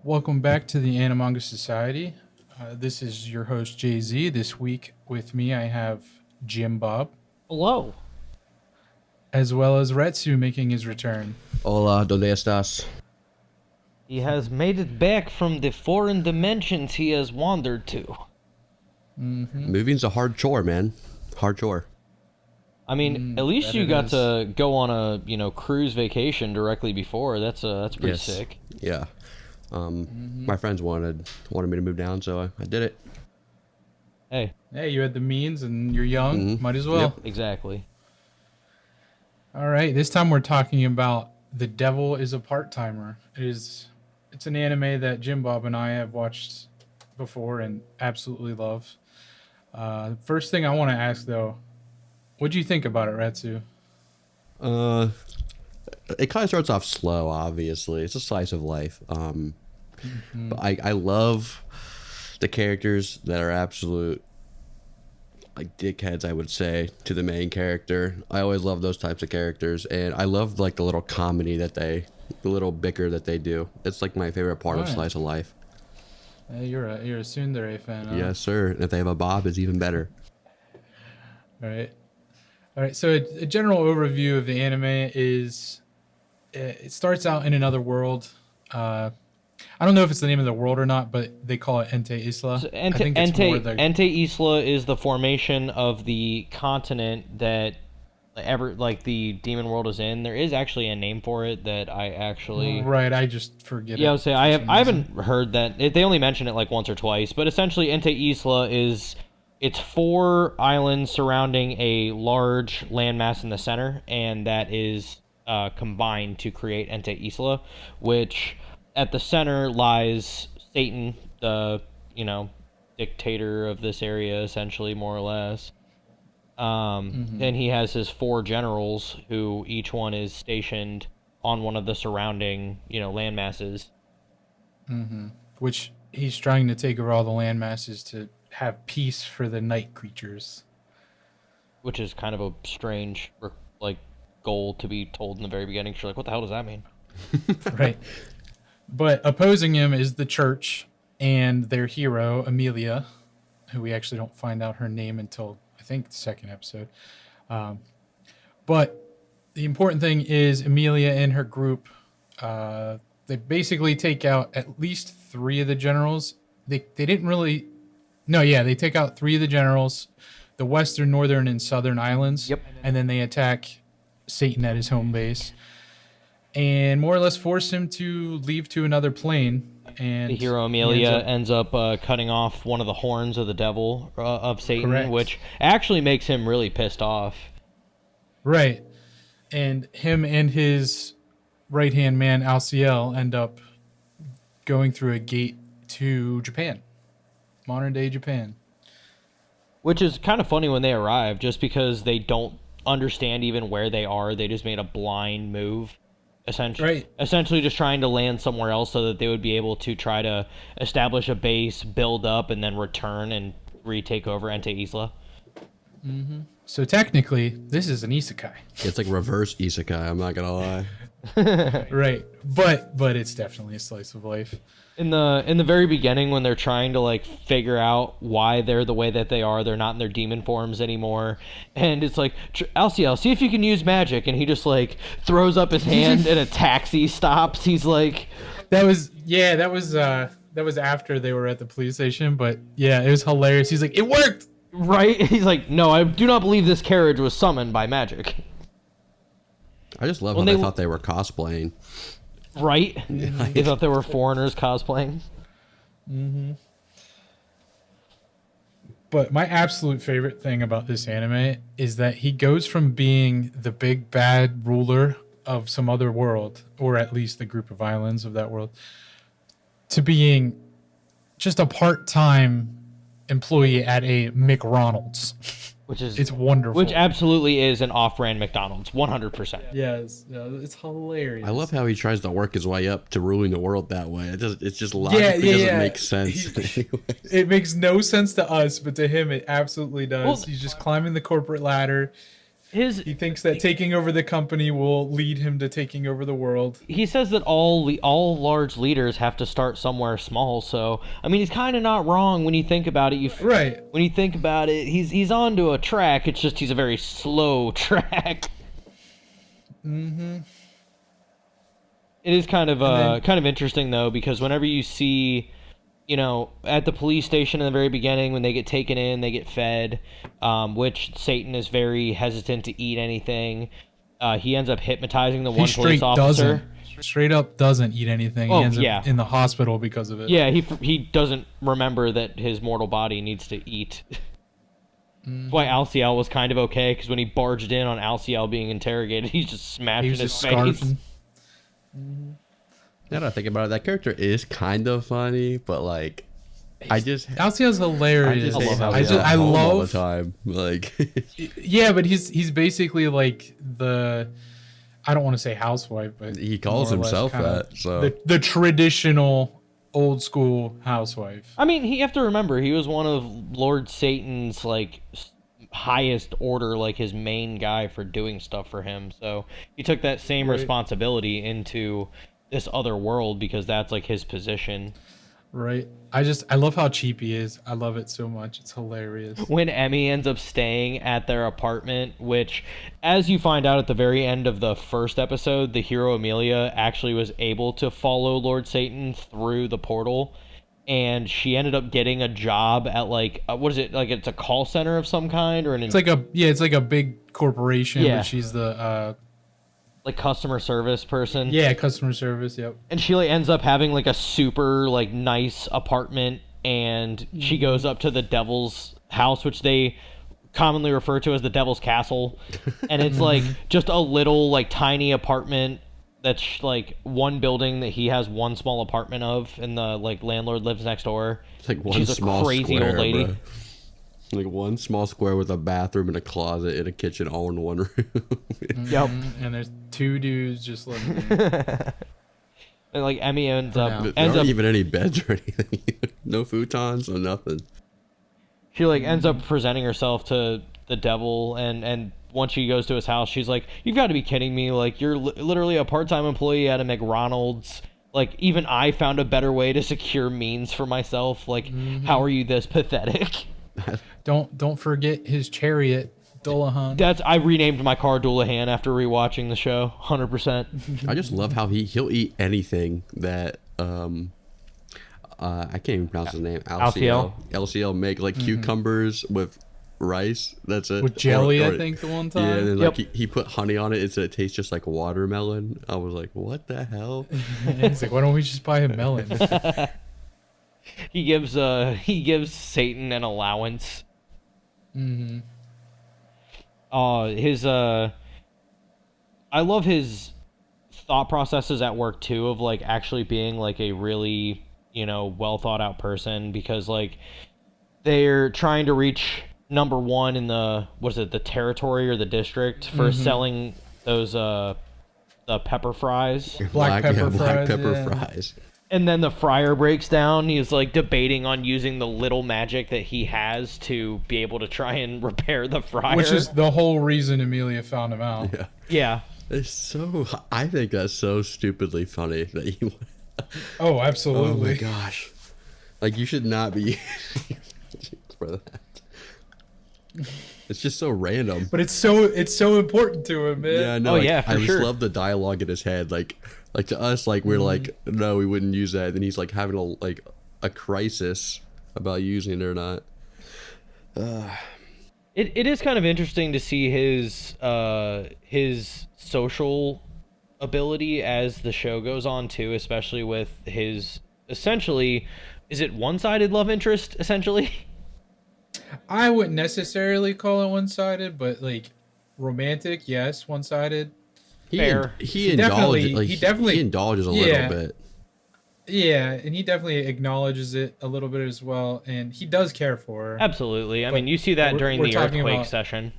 Welcome back to the Animanga Society. This is your host, Jay-Z. This week with me, I have Jim Bob, Hello. as well as Retsu making his return. Hola, ¿dónde estás? He has made it back from the foreign dimensions he has wandered to. Moving's a hard chore, man. Hard chore. I mean, at least that you it got is. to go on a cruise vacation directly before. That's pretty Yes. sick. Yeah. My friends wanted me to move down, so I did it. Hey, Hey, you had the means and you're young. Might as well. Yep. exactly. All right, this time we're talking about The Devil is a Part-Timer. It's an anime that Jim Bob and I have watched before and absolutely love. First thing I want to ask, though, what do you think about it, Retsu? It kind of starts off slow, obviously. It's a slice of life. But I love the characters that are absolute, like, dickheads, I would say, to the main character. I always love those types of characters. And I love, like, the little comedy the little bicker that they do. It's, like, my favorite part of Right. slice of life. Hey, you're a tsundere fan, huh? Yes, sir. And if they have a Bob, it's even better. All right. So a general overview of the anime is it starts out in another world. I don't know if it's the name of the world or not, but they call it Ente Isla. So I think it's more the Ente Isla is the formation of the continent that the demon world is in. There is actually a name for it that I actually right. I just forget. Yeah, I it would say for I some reason. haven't heard that. They only mention it like once or twice, but essentially Ente Isla it's 4 islands surrounding a large landmass in the center, and that is combined to create Ente Isla, which at the center lies Satan, the dictator of this area, essentially, more or less. And he has his 4 generals, who each one is stationed on one of the surrounding land masses. Which he's trying to take over all the land masses to have peace for the night creatures. Which is kind of a strange, goal to be told in the very beginning. You're like, what the hell does that mean? Right. But opposing him is the church and their hero, Amelia, who we actually don't find out her name until, I think, the second episode. But the important thing is Amelia and her group, they basically take out at least 3 of the generals. They didn't really... No, yeah, they take out 3 of the generals, the western, northern, and southern islands. Yep. And then they attack Satan at his home base and more or less force him to leave to another plane. And The hero he Amelia ends up- ends up cutting off one of the horns of the devil, of Satan, Correct. which actually makes him really pissed off. Right. And him and his right-hand man, Alciel, end up going through a gate to Japan. Modern-day Japan. Which is kind of funny when they arrive, just because they don't understand even where they are. They just made a blind move, essentially just trying to land somewhere else so that they would be able to try to establish a base, build up, and then return and retake over Ente Isla. So technically, this is an isekai. It's like reverse isekai, I'm not gonna lie. Right. But it's definitely a slice of life. In the very beginning, when they're trying to figure out why they're the way that they are, they're not in their demon forms anymore, and it's like, Alciel, see if you can use magic, and he just throws up his hand and a taxi stops. He's like, That was after they were at the police station, but yeah, it was hilarious. He's like, it worked. right? He's like, no, I do not believe this carriage was summoned by magic. I just love When how they they- thought they were cosplaying. Right? They thought they were foreigners cosplaying. But my absolute favorite thing about this anime is that he goes from being the big bad ruler of some other world, or at least the group of islands of that world, to being just a part-time employee at a McDonald's. It's wonderful. Which absolutely is an off-brand McDonald's, 100%. Yes, it's hilarious. I love how he tries to work his way up to ruling the world that way. It's just logically Yeah, doesn't yeah. make sense. It makes no sense to us, but to him it absolutely does. Well, He's just climbing the corporate ladder, He thinks that taking over the company will lead him to taking over the world. He says that all large leaders have to start somewhere small. So I mean, he's kind of not wrong when you think about it. Right. When you think about it, he's onto a track. It's just he's a very slow track. Mm-hmm. It is kind of interesting though, because whenever you see, you know, at the police station in the very beginning, when they get taken in, they get fed, which Satan is very hesitant to eat anything. He ends up hypnotizing the one police officer. Straight up doesn't eat anything. Oh, He ends yeah. up in the hospital because of it. Yeah, he doesn't remember that his mortal body needs to eat. That's why Alciel was kind of okay, because when he barged in on Alciel being interrogated, he's just smashing He was his just face. scarfing. Now that I think about it, that character is kind of funny, but like, Alciel's hilarious. I love I all love the time. Like, Yeah, but he's basically like the, I don't want to say housewife, but he calls more or less himself kinda that. So the traditional old school housewife. I mean, you have to remember, he was one of Lord Satan's, like, highest order, like, his main guy for doing stuff for him. So he took that same responsibility into this other world because that's, like, his position. Right. I love how cheap he is. I love it so much. It's hilarious. When Emmy ends up staying at their apartment, which, as you find out at the very end of the first episode, the hero Amelia actually was able to follow Lord Satan through the portal, and she ended up getting a job at, like, what is it, like, it's a call center of some kind, or It's like a big corporation, Yeah. but she's the like, customer service person. customer service, yep. And she, like, ends up having, like, a super, like, nice apartment, and she goes up to the devil's house, which they commonly refer to as the devil's castle. And it's, like, just a little, like, tiny apartment that's, like, one building that he has one small apartment of, and the, like, landlord lives next door. it's like one She's a small crazy square, old lady. bro. Like one small square with a bathroom and a closet and a kitchen all in one room. Yep. And there's two dudes just living there. And, like, Emmy ends now. up... There aren't even any beds or anything. No futons, no nothing. She, like, ends up presenting herself to the devil, and once she goes to his house, she's like, "You've got to be kidding me. Like, you're literally a part-time employee at a McDonald's. Like, even I found a better way to secure means for myself. Like, how are you this pathetic?" Don't forget his chariot, Dullahan. I renamed my car Doulahan after rewatching the show, 100%. I just love how he'll eat anything that I can't even pronounce his name. LCL make like cucumbers with rice. That's it. With jelly, Or- I think the one time. Yeah, and then like he put honey on it, and so it tastes just like watermelon. I was like, what the hell? He's like, why don't we just buy a melon? He gives Satan an allowance. Mm-hmm. I love his thought processes at work too, of like actually being like a really, you know, well thought out person, because like they're trying to reach number one in the the territory or the district for selling those the pepper fries. Black pepper fries. And then the friar breaks down. He's like debating on using the little magic that he has to be able to try and repair the fryer. Which is the whole reason Amelia found him out. Yeah. Yeah. It's so. I think that's so stupidly funny that you. Oh, Oh absolutely. my gosh! Like you should not be for that. It's just so random. But it's so important to him, man. Yeah, no. Oh, like, yeah, for I just sure. love the dialogue in his head. Like to us, like we're like, no, we wouldn't use that. And he's like having a crisis about using it or not. It is kind of interesting to see his social ability as the show goes on too, especially with his essentially, is it one-sided love interest essentially? I wouldn't necessarily call it one-sided, but like romantic, yes, one-sided. Fair. He definitely- indulges. Like, he definitely- he indulges a yeah. little bit. Yeah, and he definitely acknowledges it a little bit as well, and he does care for her. Absolutely. I But mean, you see that we're- during we're the talking earthquake about- session.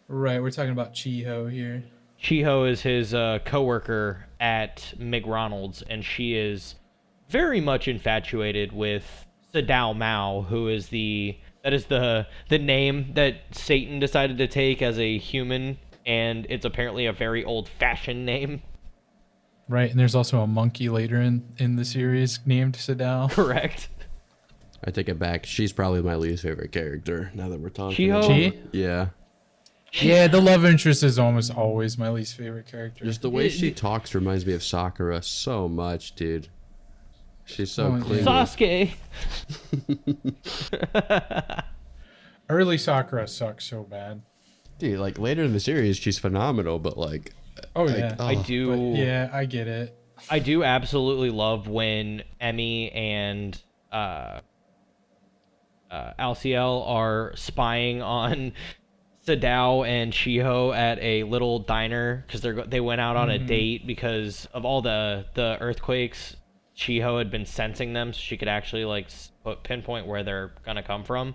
Right, we're talking about Chiho here. Chiho is his coworker at McDonald's, and she is very much infatuated with Sadao Mao, who is the That is the name that Satan decided to take as a human, and it's apparently a very old-fashioned name. Right, and there's also a monkey later in the series named Sadao. Correct. I take it back. She's probably my least favorite character now that we're talking. Chiho? about it. Chi? Yeah. Yeah, the love interest is almost always my least favorite character. Just the way she talks reminds me of Sakura so much, dude. She's so Oh, clingy. Sasuke. Early Sakura sucks so bad. Dude, like later in the series, she's phenomenal, but like, Oh yeah, I do. But yeah, I get it. I do absolutely love when Emmy and Alciel are spying on Sadao and Chiho at a little diner because they went out on a date because of all the earthquakes. Chiho had been sensing them, so she could actually like pinpoint where they're gonna come from.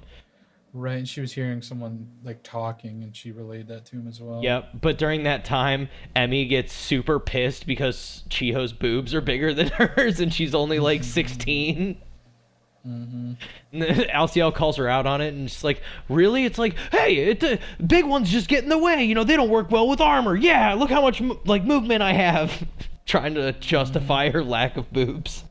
Right, and she was hearing someone like talking, and she relayed that to him as well. Yep, but during that time, Emmy gets super pissed because Chiho's boobs are bigger than hers, and she's only like 16. And Alciel calls her out on it, and she's like, "Really?" It's like, "Hey, the big ones just get in the way. You know, they don't work well with armor. Yeah, look how much like movement I have." Trying to justify her lack of boobs.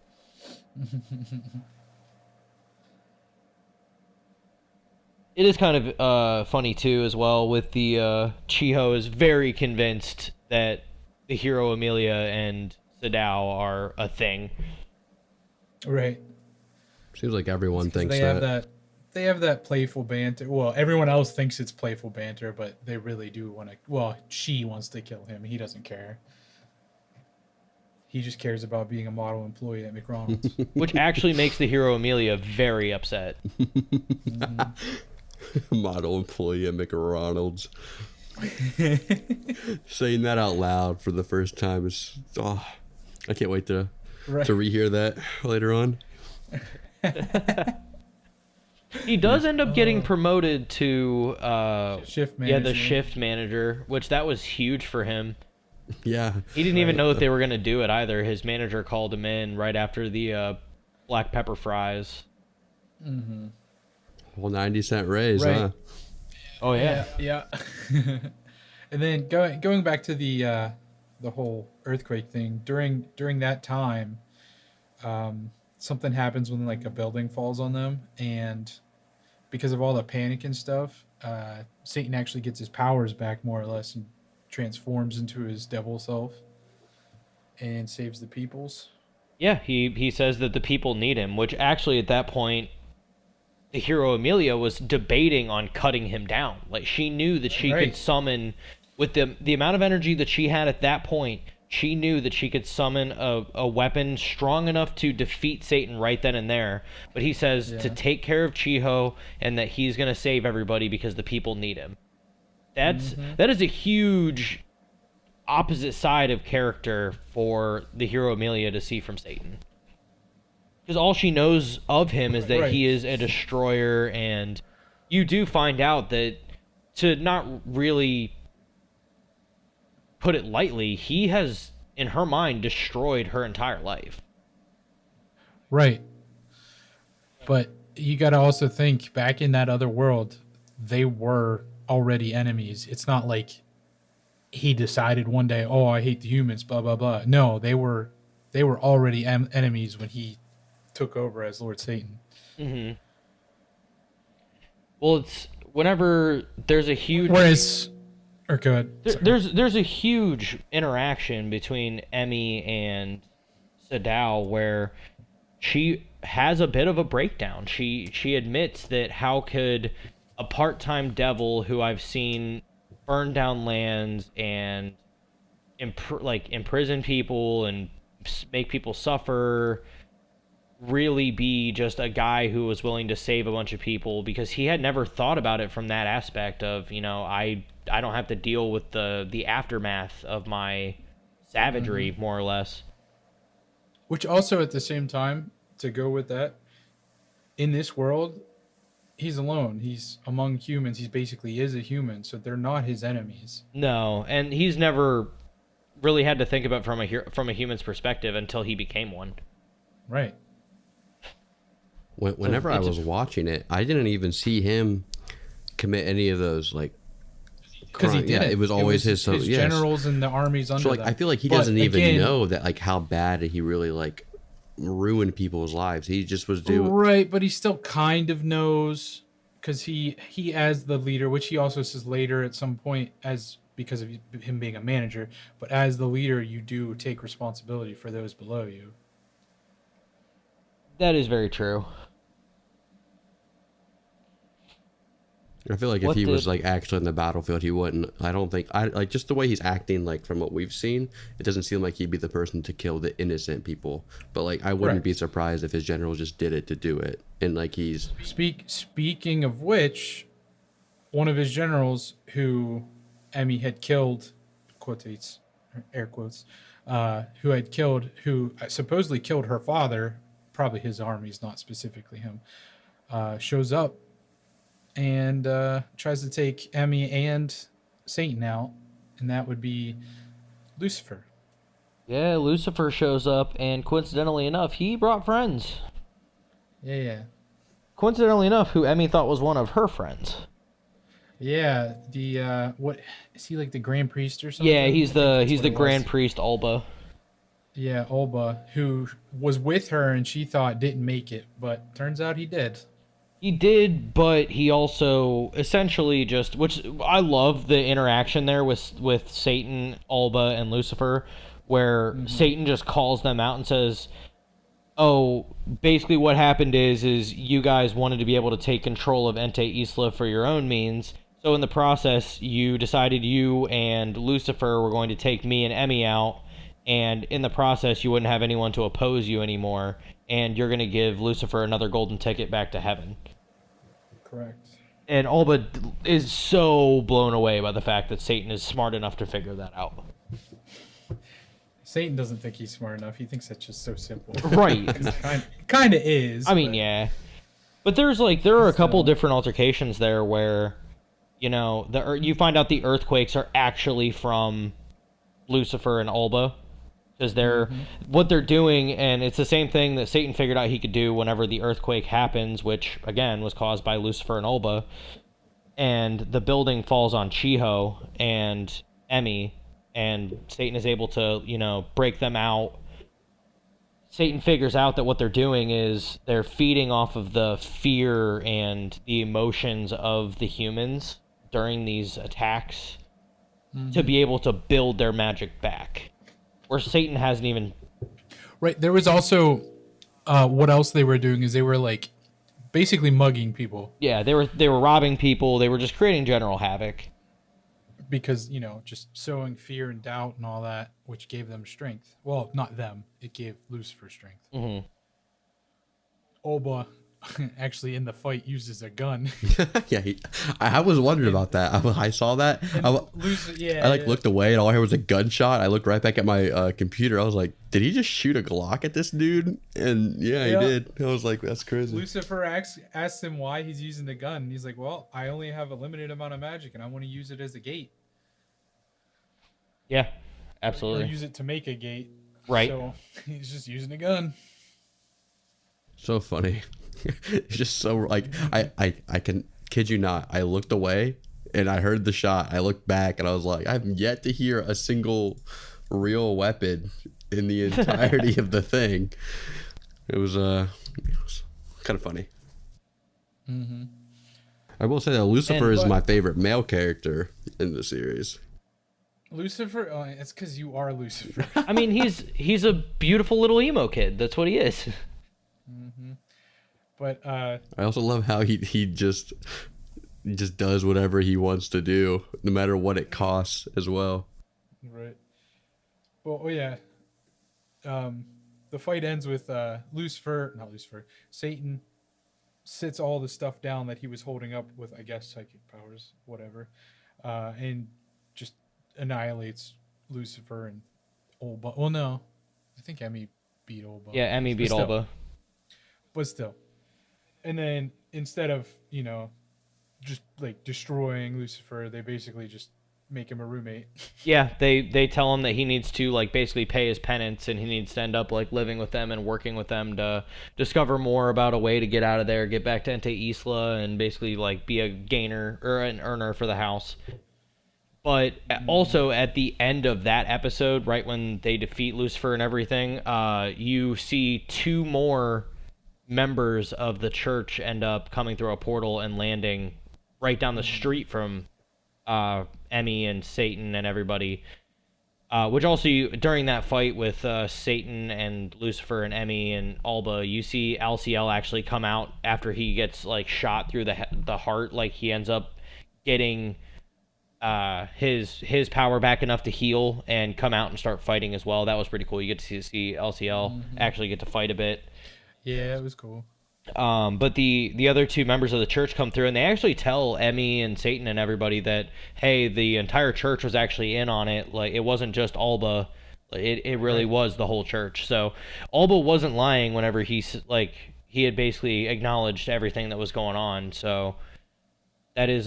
It is kind of funny too, as well, with the Chiho is very convinced that the hero Amelia and Sadao are a thing. Right. seems like everyone thinks They that. have that. They have that playful banter. Well, everyone else thinks it's playful banter, but they really do want to. Well, she wants to kill him. He doesn't care. He just cares about being a model employee at McDonald's. Which actually makes the hero Amelia very upset. Model employee at McDonald's. Saying that out loud for the first time is, oh, I can't wait to rehear that later on. He does end up getting promoted to Shift manager. yeah, the shift manager, which that was huge for him. Yeah. He didn't even know that they were going to do it either. His manager called him in right after the black pepper fries. Well, 90-cent raise, Right. huh? Oh yeah. Yeah. And then going back to the whole earthquake thing, during that time, something happens when like a building falls on them, and because of all the panic and stuff, Satan actually gets his powers back more or less and transforms into his devil self and saves the peoples. Yeah, he says that the people need him, which actually at that point the hero Amelia was debating on cutting him down. Like, she knew that she could summon, with the amount of energy that she had at that point, she knew that she could summon a weapon strong enough to defeat Satan right then and there. But he says to take care of Chiho and that he's going to save everybody because the people need him. That is a huge opposite side of character for the hero Amelia to see from Satan. Because all she knows of him is that he is a destroyer, and you do find out that, to not really put it lightly, he has, in her mind, destroyed her entire life. Right. But you got to also think, back in that other world, they were already enemies. It's not like he decided one day, oh, I hate the humans, blah, blah, blah. No, they were already enemies when he took over as Lord Satan. Mm-hmm. Well, it's whenever there's a huge... Or go ahead. There's a huge interaction between Emmy and Sadao where she has a bit of a breakdown. She admits that how could a part-time devil who I've seen burn down lands and imprison people and make people suffer really be just a guy who was willing to save a bunch of people, because he had never thought about it from that aspect of, you know, I don't have to deal with the aftermath of my savagery, more or less. Which also, at the same time, to go with that, in this world, he's alone. He's among humans. He basically is a human, so they're not his enemies. No, and he's never really had to think about it from a human's perspective until he became one. Right. whenever I It's- was watching it, I didn't even see him commit any of those like. Because he crime- did yeah, it. it was always his. So his yes. generals and the armies under So like, them. I feel like he But doesn't even again, know that like how bad he really like ruined people's lives. He just was doing. right, but he still kind of knows because he as the leader, which he also says later at some point, as because of him being a manager, but as the leader, you do take responsibility for those below you. That is very true. I feel like if What he was did- like actually in the battlefield, he wouldn't. I don't think. I like just the way he's acting. Like from what we've seen, it doesn't seem like he'd be the person to kill the innocent people. But like, I wouldn't be Correct. surprised if his general just did it to do it, and like he's. Speaking of which, one of his generals who Emmy had killed, quotates, air quotes, who supposedly killed her father, probably his armies, not specifically him, shows up and tries to take Emmy and Satan out, and that would be Lucifer. Yeah, Lucifer shows up, and coincidentally enough, he brought friends. Yeah. Coincidentally enough, who Emmy thought was one of her friends. Yeah, the what is he, like the Grand Priest or something? Yeah, he's I think the that's he's what the it was. Grand Priest Alba. Yeah, Olba, who was with her and she thought didn't make it, but turns out he did. He did, but he also essentially just, which I love the interaction there with Satan, Alba, and Lucifer, where Satan just calls them out and says, "Oh, basically what happened is you guys wanted to be able to take control of Ente Isla for your own means. So in the process, you decided you and Lucifer were going to take me and Emmy out, and in the process, you wouldn't have anyone to oppose you anymore, and you're going to give Lucifer another golden ticket back to heaven." Correct. And Alba is so blown away by the fact that Satan is smart enough to figure that out. Satan doesn't think he's smart enough. He thinks that's just so simple. Right. Kind of is. I mean, but yeah. But there are a couple different altercations there where, you know, you find out the earthquakes are actually from Lucifer and Alba. Because what they're doing, and it's the same thing that Satan figured out he could do whenever the earthquake happens, which, again, was caused by Lucifer and Alba. And the building falls on Chiho and Emmy, and Satan is able to, you know, break them out. Satan figures out that what they're doing is they're feeding off of the fear and the emotions of the humans during these attacks to be able to build their magic back. Where Satan hasn't even... Right. There was also what else they were doing is they were like basically mugging people Yeah, they were robbing people. They were just creating general havoc. because, you know, just sowing fear and doubt and all that, which gave them strength. Well, not them. It gave Lucifer strength. Mm-hmm. Olba actually in the fight uses a gun. Yeah, I was wondering about that. I saw that. I looked away and all I heard was a gunshot. I looked right back at my computer. I was like, did he just shoot a Glock at this dude? And yeah, he did. I was like, that's crazy. Lucifer asks him why he's using the gun. And he's like, well, I only have a limited amount of magic and I want to use it as a gate. Yeah, Or absolutely. use it to make a gate. Right. So he's just using a gun. So funny. It's just so like I can kid you not. I looked away and I heard the shot. I looked back and I was like, I've yet to hear a single real weapon in the entirety of the thing. It was kind of funny. Mm-hmm. I will say that Lucifer is but- my favorite male character in the series. Lucifer, it's because you are Lucifer. I mean, he's a beautiful little emo kid. That's what he is. But I also love how he just does whatever he wants to do, no matter what it costs as well. right. Well, yeah. The fight ends with Satan sits all the stuff down that he was holding up with, I guess, psychic powers, whatever, and just annihilates Lucifer and Olba. Well, no, I think Emmy beat Olba. Yeah, Emmy beat But still. Alba. But still. And then instead of, you know, just like destroying Lucifer, they basically just make him a roommate. Yeah, they tell him that he needs to like basically pay his penance, and he needs to end up like living with them and working with them to discover more about a way to get out of there, get back to Ente Isla, and basically like be a gainer or an earner for the house. But also at the end of that episode, right when they defeat Lucifer and everything, you see two more members of the church end up coming through a portal and landing right down the street from Emmy and Satan and everybody. Which also, during that fight with Satan and Lucifer and Emmy and Alba, you see LCL actually come out after he gets like shot through the heart. Like he ends up getting his power back enough to heal and come out and start fighting as well. That was pretty cool. You get to see LCL actually get to fight a bit. Yeah, it was cool. But the other two members of the church come through, and they actually tell Emmy and Satan and everybody that, hey, the entire church was actually in on it. Like, it wasn't just Alba. It really was the whole church. So Alba wasn't lying whenever he had basically acknowledged everything that was going on. So that is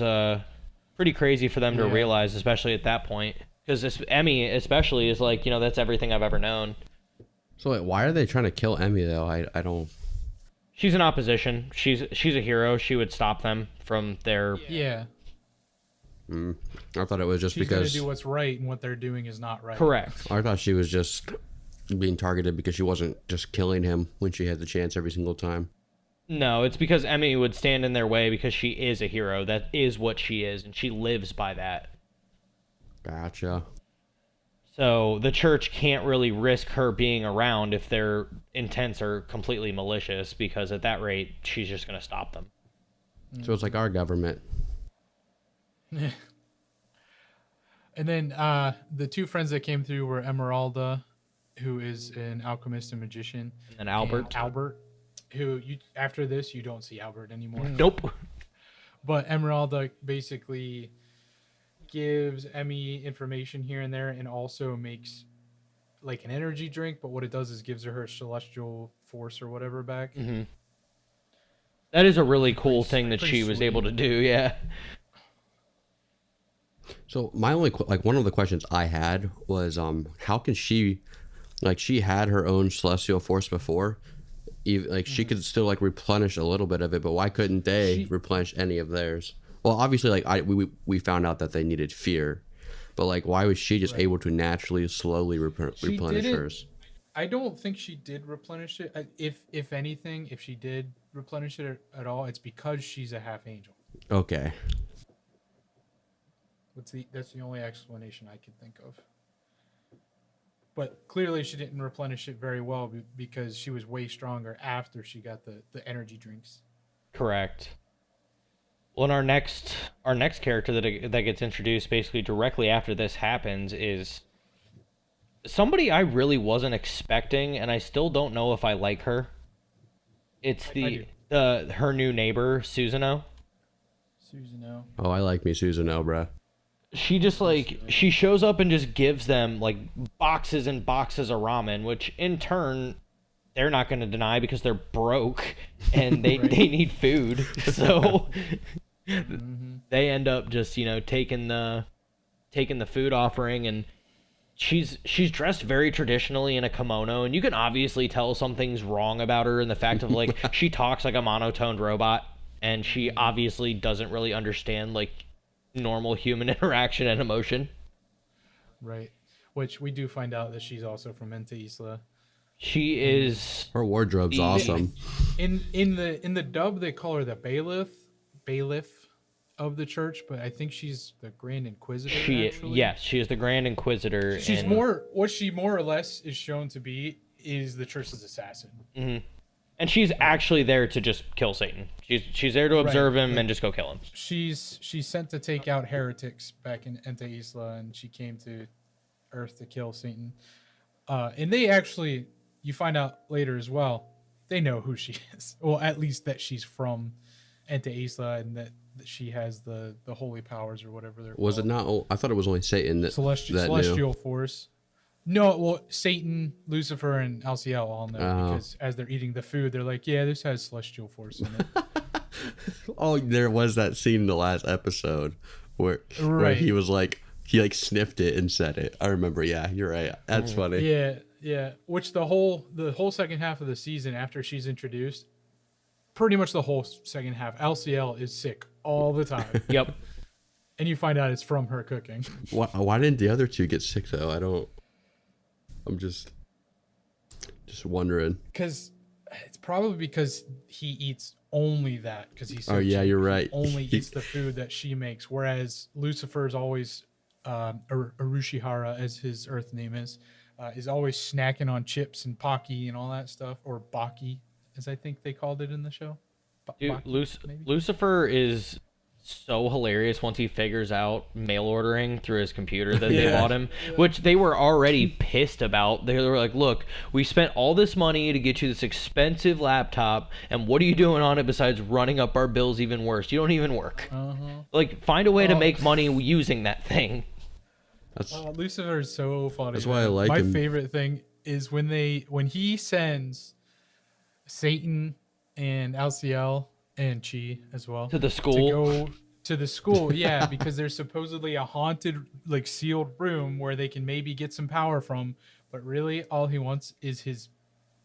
pretty crazy for them to realize, especially at that point. Because Emmy especially is like, that's everything I've ever known. So like, why are they trying to kill Emmy though? I don't. She's in opposition. She's a hero. She would stop them from their... Yeah. I thought it was just because... She's going to do what's right, and what they're doing is not right. Correct. I thought she was just being targeted because she wasn't just killing him when she had the chance every single time. No, it's because Emmy would stand in their way because she is a hero. That is what she is, and she lives by that. Gotcha. So the church can't really risk her being around if their intents are completely malicious, because at that rate, she's just going to stop them. So it's like our government. And then the two friends that came through were Emeralda, who is an alchemist and magician. And Albert. And Albert, who after this, you don't see Albert anymore. Nope. But Emeralda basically gives Emmy information here and there, and also makes like an energy drink, but what it does is gives her celestial force or whatever back. Mm-hmm. That is a really cool thing that she was able to do, yeah. So my only one of the questions I had was how can she had her own celestial force before, even she could still replenish a little bit of it, but why couldn't they replenish any of theirs? Well, obviously, we found out that they needed fear, but why was she just able to naturally, slowly replenish hers? I don't think she did replenish it. If anything, if she did replenish it at all, it's because she's a half angel. Okay. That's the only explanation I could think of. But clearly, she didn't replenish it very well because she was way stronger after she got the energy drinks. Correct. Well, and our next character that gets introduced basically directly after this happens is somebody I really wasn't expecting, and I still don't know if I like her. It's her new neighbor, Susanoo. Susanoo. Oh, I like me Susanoo, bruh. She just she shows up and just gives them boxes and boxes of ramen, which in turn they're not going to deny because they're broke and they need food. So they end up just taking the food offering, and she's dressed very traditionally in a kimono, and you can obviously tell something's wrong about her in the fact of she talks like a monotoned robot, and she obviously doesn't really understand normal human interaction and emotion. Right. Which we do find out that she's also from Ente Isla. She is. Her wardrobe's awesome. In the dub, they call her the bailiff of the church, but I think she's the Grand Inquisitor. Yes, she is the Grand Inquisitor. What she more or less is shown to be is the church's assassin. Mm-hmm. And she's actually there to just kill Satan. She's there to observe him and just go kill him. She's sent to take out heretics back in Ente Isla, and she came to Earth to kill Satan. And they actually, you find out later as well, they know who she is. Well, at least that she's from Ente Isla, and that she has the holy powers or whatever they're Was called. it not? I thought it was only Satan that celestial force. No, well, Satan, Lucifer, and LCL all know because as they're eating the food, they're like, yeah, this has celestial force in it. Oh, there was that scene in the last episode where he was He like sniffed it and said it. I remember. Yeah, you're right. That's funny. Yeah, yeah. Which the whole second half of the season after she's introduced, pretty much the whole second half, LCL is sick all the time. Yep. And you find out it's from her cooking. Why didn't the other two get sick though? I'm just wondering. Because it's probably because he eats only that because he's so Oh yeah, cheap. you're right. He only eats the food that she makes, whereas Lucifer's always Arushihara, as his Earth name is always snacking on chips and Pocky and all that stuff, or Baki, as I think they called it in the show. Dude, Baki, maybe? Lucifer is so hilarious once he figures out mail ordering through his computer that they bought him, which they were already pissed about. They were like, look, we spent all this money to get you this expensive laptop, and what are you doing on it besides running up our bills even worse? You don't even work. Like, find a way to make money using that thing. Lucifer is so funny. That's why I like him. My favorite thing is when he sends Satan and LCL and Chi as well To the school? to go to the school. Yeah, because there's supposedly a haunted, like, sealed room where they can maybe get some power from, but really all he wants is his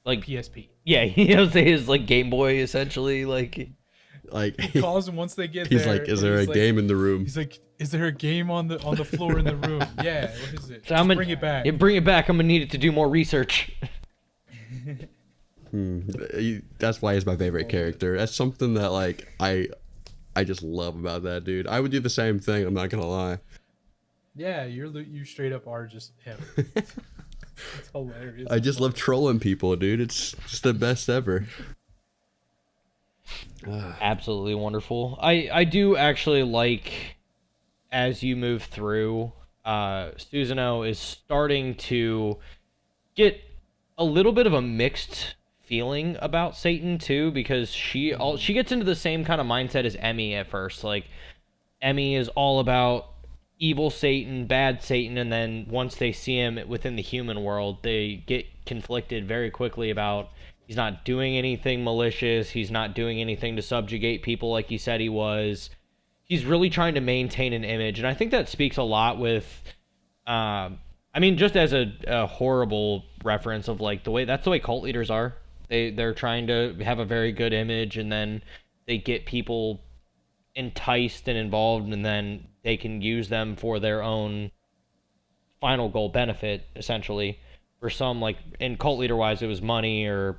Like PSP. Yeah, he knows his like Game Boy essentially. Like He calls them once they get he's there. like, is there a game in the room? He's like, is there a game on the floor in the room? Yeah, what is it? so Just bring it back. Yeah, bring it back. I'm gonna need it to do more research. That's why he's my favorite character. That's something that like I just love about that dude. I would do the same thing. I'm not gonna lie. Yeah, you straight up are just him. It's hilarious. I just love trolling people, dude. It's just the best ever. Absolutely wonderful. I do actually like, as you move through, Susanoo is starting to get a little bit of a mixed feeling about Satan too, because she gets into the same kind of mindset as Emmy at first. Like, Emmy is all about evil Satan, bad Satan, and then once they see him within the human world, they get conflicted very quickly about he's not doing anything malicious, he's not doing anything to subjugate people like he said he was. He's really trying to maintain an image, and I think that speaks a lot with just as a horrible reference of like that's the way cult leaders are. They're trying to have a very good image, and then they get people enticed and involved, and then they can use them for their own final goal benefit, essentially. For some, like in cult leader wise, it was money, or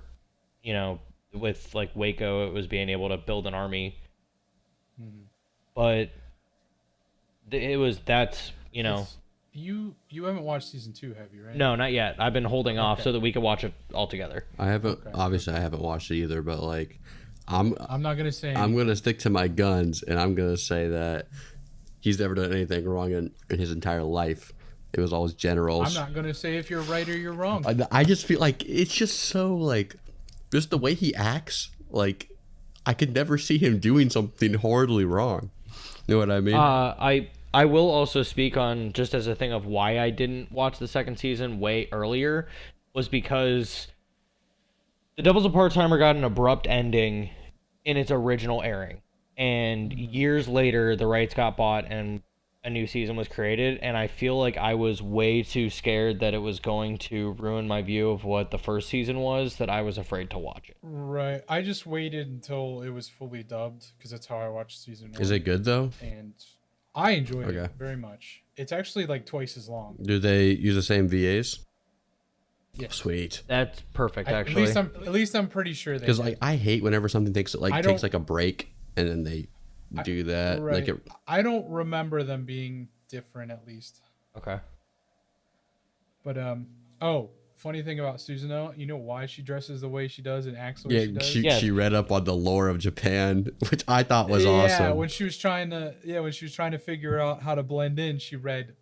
with like Waco, it was being able to build an army. But that's You haven't watched season 2, have you? Right? No, not yet. I've been holding off so that we could watch it all together. I haven't obviously I haven't watched it either, but like I'm not gonna say I'm gonna stick to my guns, and I'm gonna say that he's never done anything wrong in his entire life. It was all his generals. I'm not gonna say if you're right or you're wrong. I just feel like it's just so like just the way he acts. Like I could never see him doing something horribly wrong. You know what I mean? I will also speak on, just as a thing of why I didn't watch the second season way earlier, was because The Devil's a Part-Timer got an abrupt ending in its original airing. And years later, the rights got bought and a new season was created. And I feel like I was way too scared that it was going to ruin my view of what the first season was, that I was afraid to watch it. Right. I just waited until it was fully dubbed, because that's how I watched season 1. Is it good though? And I enjoyed it very much. It's actually like twice as long. Do they use the same VAs? Yeah. Sweet. That's perfect, actually. At least I'm pretty sure they. Because like I hate whenever something takes like a break and then they do that. Right. Like I don't remember them being different, at least. Okay. But funny thing about Susanoo, you know why she dresses the way she does and acts the way she does? She read up on the lore of Japan, which I thought was awesome. Yeah, when she was trying to figure out how to blend in, she read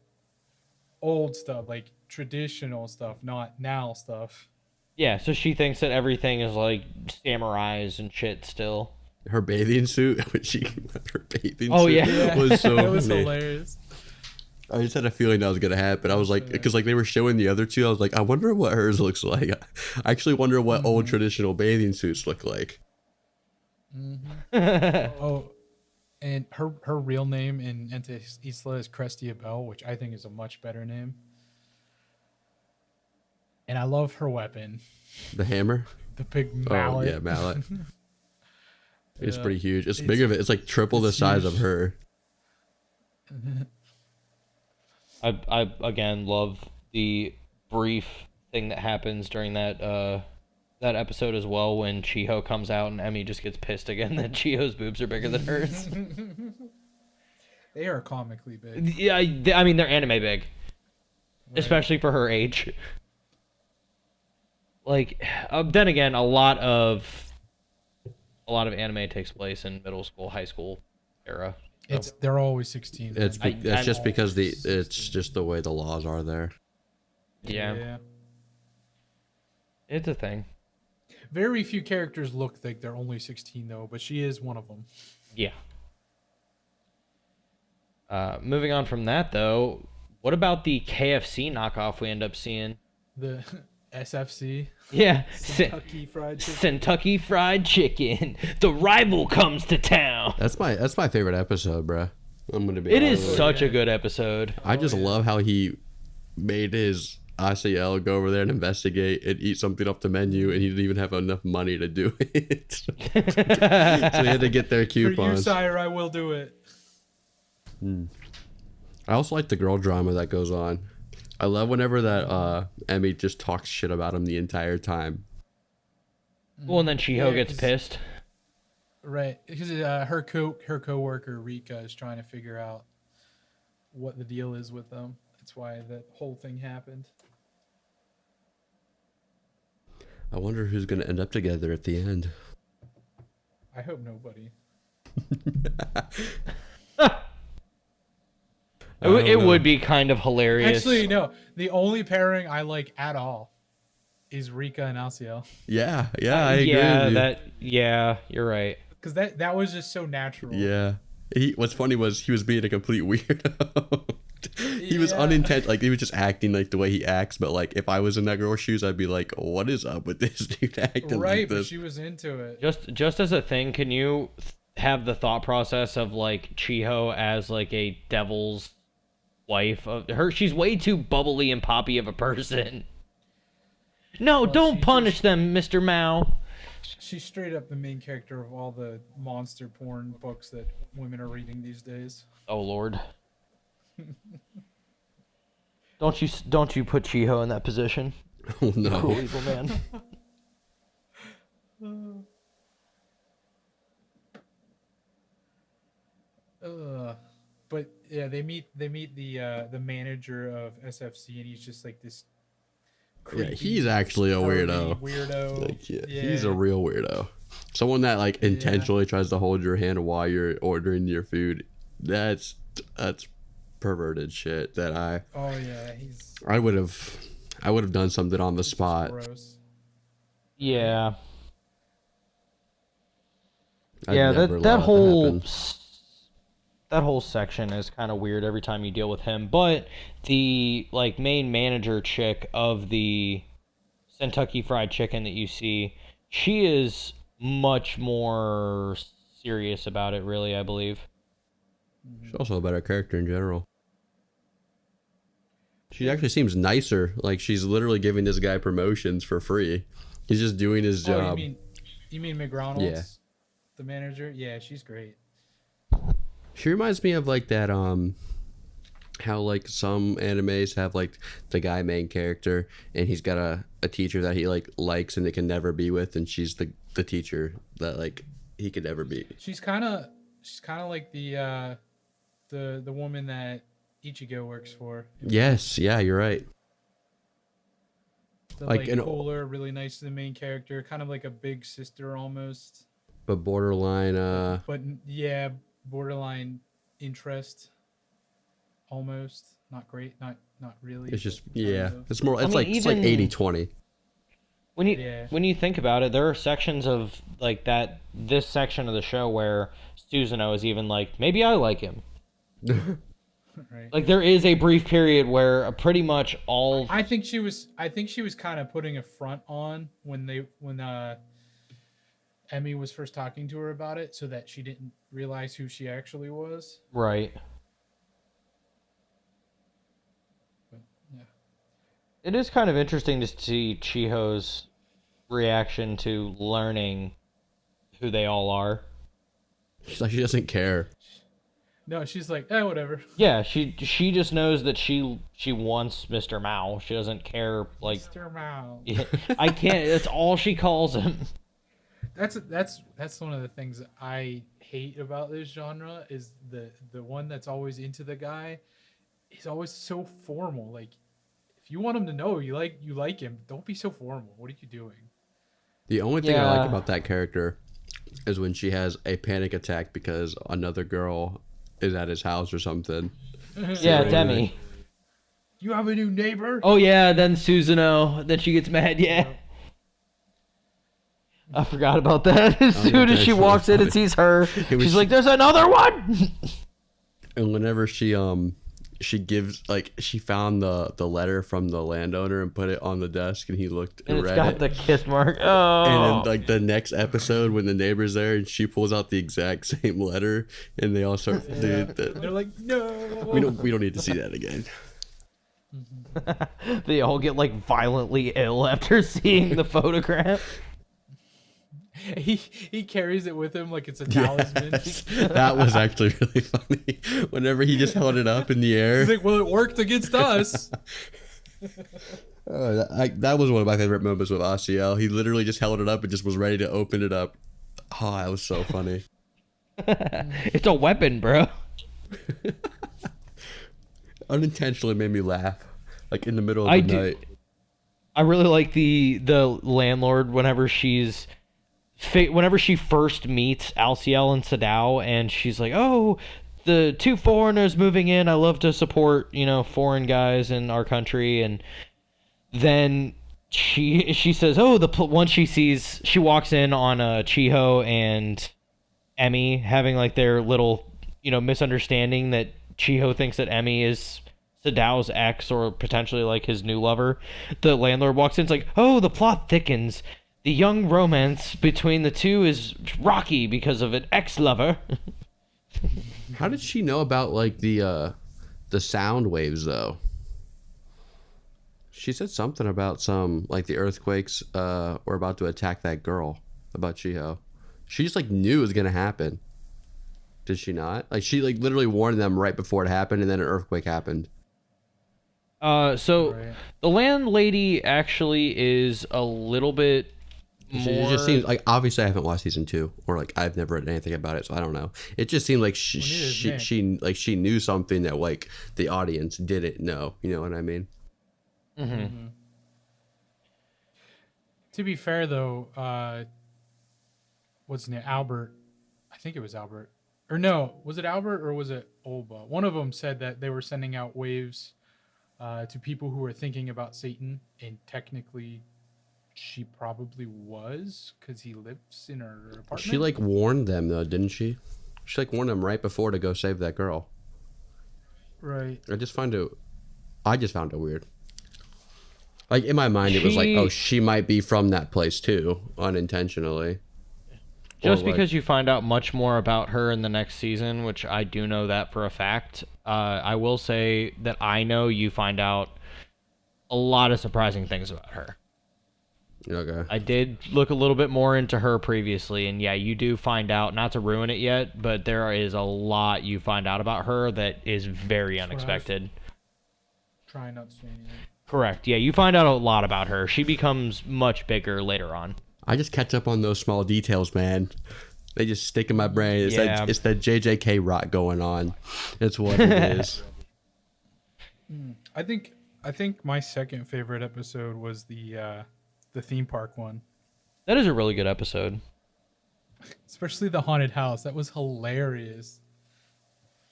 old stuff, like traditional stuff, not now stuff. Yeah, so she thinks that everything is like samurais and shit still. Her bathing suit, when she her bathing suit yeah. was so It was hilarious. I just had a feeling that was gonna happen. I was like, because like they were showing the other two, I was like, I wonder what hers looks like. I actually wonder what old traditional bathing suits look like. And her real name in Ente Isla is Crestia Bell, which I think is a much better name. And I love her weapon, The hammer. the big Oh mallet. yeah, mallet. It's Yeah. pretty huge. It's big of it. It's like triple the size of huge. her. I again love the brief thing that happens during that episode as well when Chiho comes out and Emmy just gets pissed again that Chiho's boobs are bigger than hers. They are comically big. Yeah, I mean they're anime big, especially for her age. Like, then again, a lot of anime takes place in middle school, high school era. So. They're always 16. It's man. it's just because it's just the way the laws are there. Yeah, it's a thing. Very few characters look like they're only 16 though, but she is one of them. Yeah. Moving on from that though, what about the KFC knockoff we end up seeing? The SFC. Yeah, Kentucky Fried Chicken. Kentucky Fried Chicken. The rival comes to town. That's my favorite episode, bruh. I'm gonna be. It is honest. such a good episode. I just love how he made his ICL go over there and investigate and eat something off the menu, and he didn't even have enough money to do it. So he had to get their For you, coupons. sire, I will do it. I also like the girl drama that goes on. I love whenever that Emmy just talks shit about him the entire time. Well, and then Chiho Yeah, gets 'cause- pissed. Right, because her coworker Rika is trying to figure out what the deal is with them. That's why that whole thing happened. I wonder who's gonna end up together at the end. I hope nobody. It would be kind of hilarious. Actually, no. The only pairing I like at all is Rika and Alciel. Yeah, I agree with you. Yeah, you're right. Because that was just so natural. Yeah. What's funny was he was being a complete weirdo. He was Yeah. like he was just acting like the way he acts, but like if I was in that girl's shoes, I'd be like, what is up with this dude acting Right, like but this? she was into it. Just as a thing, can you have the thought process of like Chiho as like a devil's wife of her? She's way too bubbly and poppy of a person. No, don't she punish them, Mr. Mao. She's straight up the main character of all the monster porn books that women are reading these days. Oh Lord. Don't you put Chiho in that position? Oh no. Cruel evil man. But yeah, they meet the manager of SFC, and he's just like this. Yeah, Creepy, he's actually a pervy weirdo. Weirdo. Like, yeah, he's a real weirdo. Someone that like intentionally tries to hold your hand while you're ordering your food. That's perverted shit that Oh yeah, he's I would have done something on the spot. gross. Yeah. I'd Yeah, never allow that it to whole happen. that whole section is kind of weird every time you deal with him. But the like main manager chick of the Kentucky Fried Chicken that you see, she is much more serious about it. Really, I believe. She's also a better character in general. She actually seems nicer. Like she's literally giving this guy promotions for free. He's just doing his Oh, job. you mean McRonald's? Yeah. The manager? Yeah, she's great. She reminds me of like that how like some animes have like the guy main character and he's got a teacher that he like likes and it can never be with, and she's the teacher that like he could never be. She's kind of like the woman that Ichigo works for. Yes, yeah, you're right. The Like like an- cooler, really nice to the main character, kind of like a big sister almost. But borderline But yeah, borderline interest. Almost. Not great, not really. it's just but kind yeah. of. It's more I it's mean, it's like even- 80-20. When you think about it, there are sections of like this section of the show where Susanoo is even like, maybe I like him. Right. Like there is a brief period where pretty much all I think she was kind of putting a front on when Emmy was first talking to her about it, so that she didn't realize who she actually was. Right. But yeah, It is kind of interesting to see Chiho's reaction to learning who they all are. She's like, she doesn't care. no, she's like, eh, whatever. Yeah, she just knows that she wants Mr. Mao. She doesn't care, like, Mr. Mao. I can't. That's all she calls him. That's one of the things that I hate about this genre is the one that's always into the guy. He's always so formal. Like, if you want him to know you like him, don't be so formal. What are you doing? The only thing I Yeah. like about that character is when she has a panic attack because another girl is at his house or something. Yeah, Demi. You have a new neighbor? Oh yeah, then Susanoo. Then she gets mad. Yeah. I forgot about that. As soon as she walks in and sees her, she's like, "There's another one." And whenever she gives, like, she found the letter from the landowner and put it on the desk, and he looked and And it's read got it. the kiss mark. Oh. And then, like, the next episode when the neighbor's there and she pulls out the exact same letter, and they all start, dude, They're like, no. we don't need to see that again. They all get like violently ill after seeing the photograph. He carries it with him like it's a talisman. Yes. That was actually really funny. Whenever he just held it up in the air. He's like, well, it worked against us. That was one of my favorite moments with Asiel. He literally just held it up and just was ready to open it up. Oh, that was so funny. It's a weapon, bro. Unintentionally made me laugh, like in the middle of the night. I really like the landlord whenever she first meets Alciel and Sadao, and she's like, "Oh, the two foreigners moving in. I love to support, foreign guys in our country." And then she says, "Oh, once she walks in on Chiho and Emmy having like their little, misunderstanding that Chiho thinks that Emmy is Sadao's ex or potentially like his new lover." The landlord walks in, it's like, "Oh, the plot thickens. The young romance between the two is rocky because of an ex-lover." How did she know about like the sound waves though? She said something about some like the earthquakes were about to attack that girl about Chiho. She just like knew it was gonna happen. Did she not? Like she like literally warned them right before it happened, and then an earthquake happened. So Right. the landlady actually is a little bit more. It just seems like, obviously I haven't watched season 2, or like I've never read anything about it, so I don't know. It just seemed like she knew something that like the audience didn't know. You know what I mean? Mm-hmm. To be fair, though, what's his name? Albert. I think it was Albert. Or no, was it Albert or was it Olba? One of them said that they were sending out waves to people who were thinking about Satan, and technically she probably was because he lives in her apartment. She like warned them though, didn't she? She like warned them right before to go save that girl. Right. I just found it weird. Like in my mind, it was like, oh, she might be from that place too, unintentionally. Just Or, like- because you find out much more about her in the next season, which I do know that for a fact, I will say that I know you find out a lot of surprising things about her. Okay. I did look a little bit more into her previously, and yeah, you do find out, not to ruin it yet, but there is a lot you find out about her that is very unexpected. Trying not to say anything. Correct. Yeah, you find out a lot about her. She becomes much bigger later on. I just catch up on those small details, man. They just stick in my brain. It's Yeah. it's that JJK rot going on. It's what it is. I think my second favorite episode was the theme park one, That is a really good episode. especially the haunted house. That was hilarious.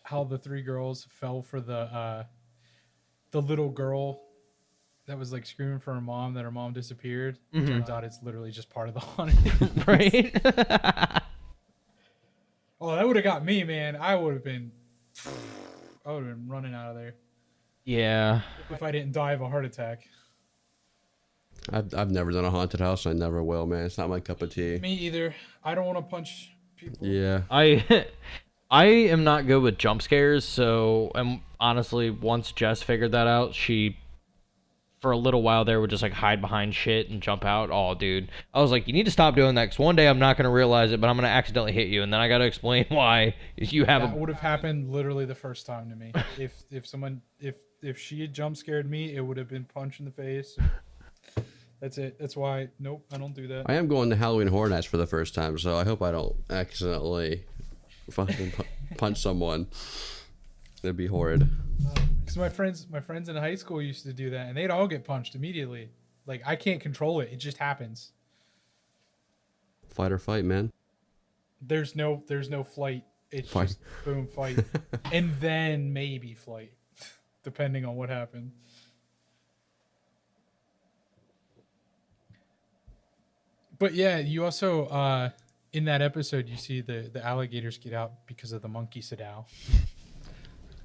How the three girls fell for the little girl that was like screaming for her mom, that her mom disappeared. Turns out it's literally just part of the haunted house. Right? Oh, that would have got me, man. I would have been running out of there Yeah. if I didn't die of a heart attack. I've never done a haunted house. I never will, man. It's not my cup of tea. Me either. I don't want to punch people. Yeah. I am not good with jump scares, so honestly, once Jess figured that out, she for a little while there would just like hide behind shit and jump out. Oh, dude. I was like, you need to stop doing that, because one day I'm not going to realize it, but I'm going to accidentally hit you, and then I got to explain why you have That would have happened literally the first time to me. If she had jump scared me, it would have been punch in the face. That's it. That's why, nope, I don't do that. I am going to Halloween Horror Nights for the first time, so I hope I don't accidentally fucking punch someone. That'd be horrid. Because my friends in high school used to do that, and they'd all get punched immediately. Like, I can't control it. It just happens. Fight or fight, man. There's no flight. It's Fight. just boom, fight. And then maybe flight, depending on what happened. But yeah, you also in that episode you see the alligators get out because of the monkey Sadao.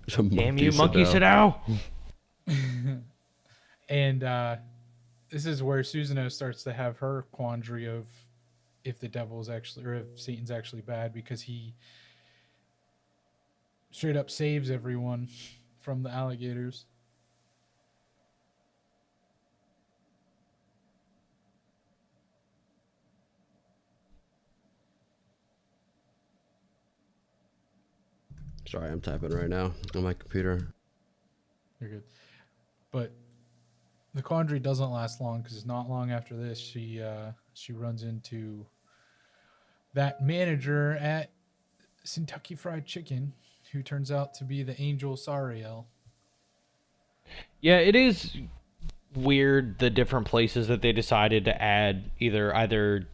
Damn you, monkey Sadao! And this is where Susanoo starts to have her quandary of if the devil's actually, or if Satan's actually bad, because he straight up saves everyone from the alligators. Sorry, I'm typing right now on my computer. You're good. But the quandary doesn't last long, because not long after this, she runs into that manager at Kentucky Fried Chicken, who turns out to be the angel Sariel. Yeah, it is weird the different places that they decided to add either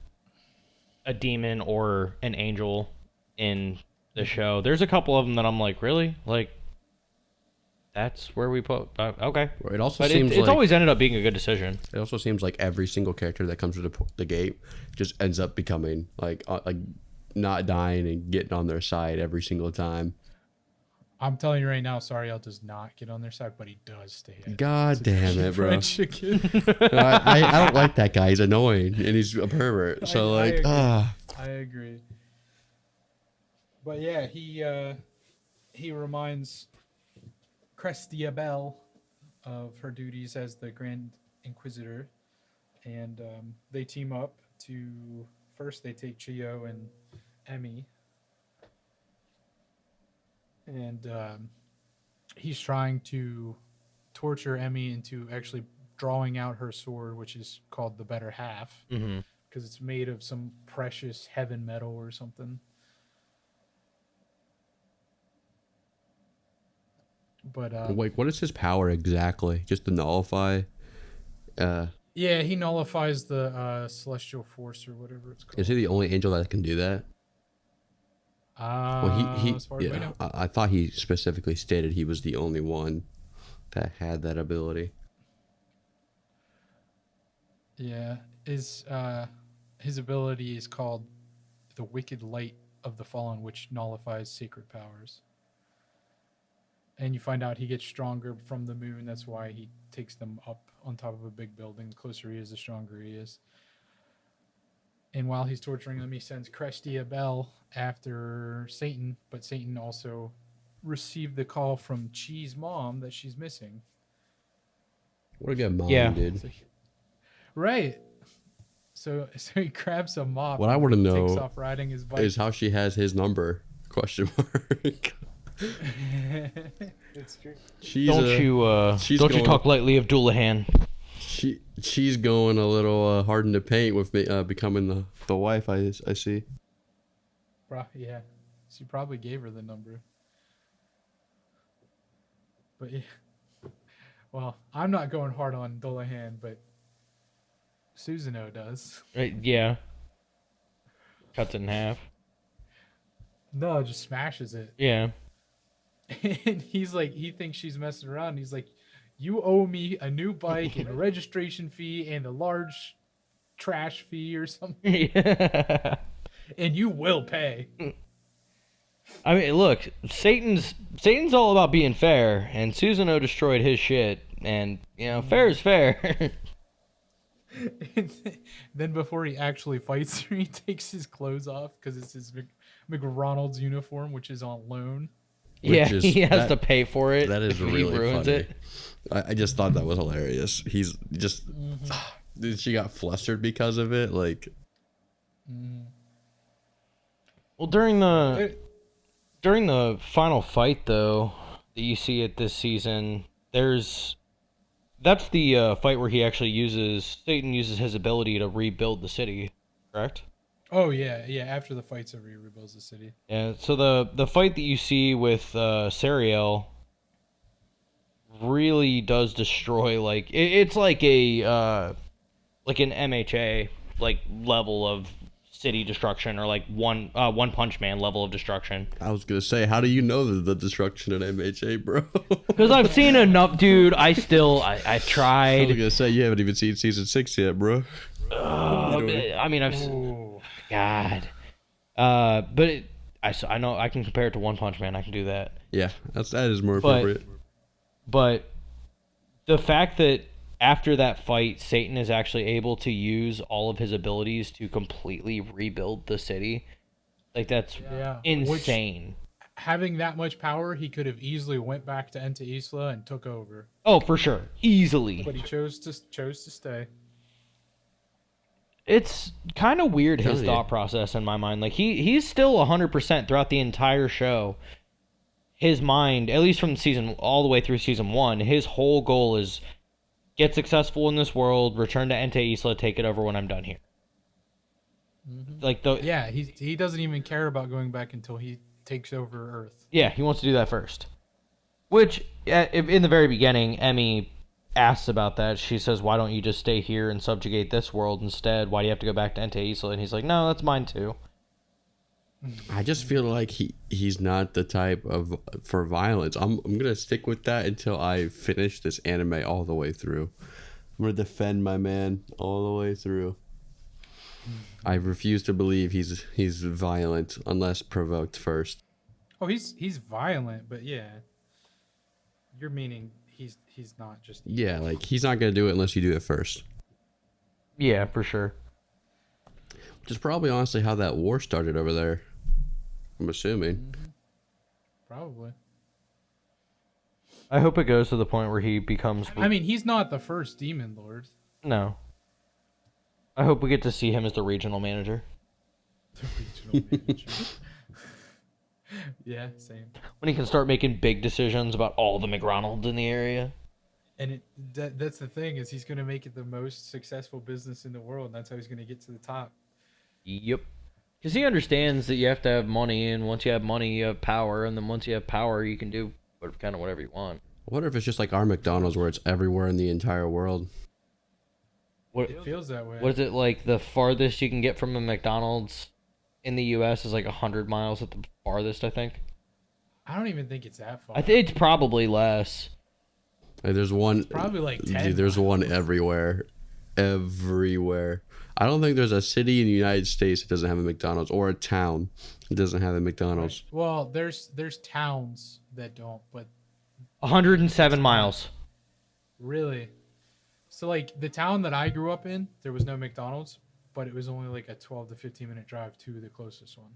a demon or an angel in the show. There's a couple of them that I'm like, really? Like, that's where we put... okay. It also But seems it's like always ended up being a good decision. it also seems like every single character that comes to the gate just ends up becoming like not dying and getting on their side every single time. I'm telling you right now, Sariel does not get on their side, but he does stay at God damn it, bro. Fried Chicken. I don't like that guy. He's annoying and he's a pervert. So I agree. But yeah, he reminds Crestia Bell of her duties as the Grand Inquisitor, and they team up to... First, they take Chio and Emmy, and he's trying to torture Emmy into actually drawing out her sword, which is called the Better Half, because it's made of some precious heaven metal or something. But wait, what is his power exactly? Just to nullify? yeah, he nullifies the celestial force or whatever it's called. Is he the only angel that can do that? Well, As far as I know. I thought he specifically stated he was the only one that had that ability. Yeah, his ability is called the Wicked Light of the Fallen, which nullifies sacred powers. And you find out he gets stronger from the moon. That's why he takes them up on top of a big building. The closer he is, the stronger he is. And while he's torturing them, he sends Crestia Bell after Satan. But Satan also received the call from Chi's mom that she's missing. What a good mom, Yeah. dude. Right. So he grabs a mop. What I want to and know takes off riding his bike. is how she has his number? Question mark. It's true. Don't you going- talk lightly of Doulahan. She's going a little hard in the paint with becoming the wife. I see. Yeah, she probably gave her the number. But yeah, well, I'm not going hard on Doulahan, but Susanoo does. Right, yeah. Cuts it in half. No, just smashes it. Yeah. And he's like, he thinks she's messing around. He's like, you owe me a new bike and a registration fee and a large trash fee or something, Yeah. and you will pay. I mean, look, Satan's all about being fair, and Susanoo destroyed his shit, and fair is fair. Then before he actually fights her, he takes his clothes off because it's his McRonald's uniform, which is on loan. Yeah, is he has that- to pay for it. That is if he really ruins funny. it. I just thought that was hilarious. He's just she got flustered because of it. Like, Well, during the final fight, though, that you see it this season, that's the fight where Satan uses his ability to rebuild the city, correct? Oh yeah, yeah. After the fight's over, he rebuilds the city. Yeah. So the fight that you see with Sariel really does destroy it's like an MHA level of city destruction, or like one Punch Man level of destruction. I was gonna say, how do you know the destruction in MHA, bro? Because I've seen enough, dude. I I was tried. gonna say you haven't even seen season 6 yet, bro. I mean, Ooh. God. I know I can compare it to One Punch Man. I can do that. Yeah, that is more appropriate. But the fact that after that fight, Satan is actually able to use all of his abilities to completely rebuild the city, that's Yeah. insane. Having that much power, he could have easily went back to Enta Isla and took over, Oh, for sure, easily. but he chose to stay. It's kind of weird, his Telling you. thought process in my mind. Like he's still 100% throughout the entire show. His mind, at least from season all the way through season 1, his whole goal is get successful in this world, return to Ente Isla, take it over when I'm done here. Yeah, he doesn't even care about going back until he takes over Earth. Yeah, he wants to do that first. Which, in the very beginning, Emmy asks about that. She says, why don't you just stay here and subjugate this world instead? Why do you have to go back to Ente Isla? And he's like, no, that's mine too. I just feel like he's not the type for violence. I'm gonna stick with that until I finish this anime all the way through. I'm gonna defend my man all the way through. I refuse to believe he's violent unless provoked first. Oh, he's violent, but yeah, you're meaning he's not just. Yeah, like he's not gonna do it unless you do it first. Yeah, for sure. Which is probably honestly how that war started over there. I'm assuming. Probably. I hope it goes to the point where he becomes... I mean, he's not the first demon lord. No. I hope we get to see him as the regional manager. The regional manager. Yeah, same. When he can start making big decisions about all the McDonald's in the area. And that's the thing, is he's going to make it the most successful business in the world, and that's how he's going to get to the top. Yep. Because he understands that you have to have money, and once you have money, you have power, and then once you have power, you can do kind of whatever you want. I wonder if it's just like our McDonald's where it's everywhere in the entire world. What It feels that way. What is it like? The farthest you can get from a McDonald's in the U.S. is like 100 miles at the farthest, I think. I don't even think it's that far. I think it's probably less. Like there's one. Probably like 10 Dude, there's one miles. everywhere. Everywhere. I don't think there's a city in the United States that doesn't have a McDonald's, or a town that doesn't have a McDonald's. Well, there's towns that don't, but 107 miles. really. So like the town that I grew up in, there was no McDonald's, but it was only like a 12 to 15 minute drive to the closest one.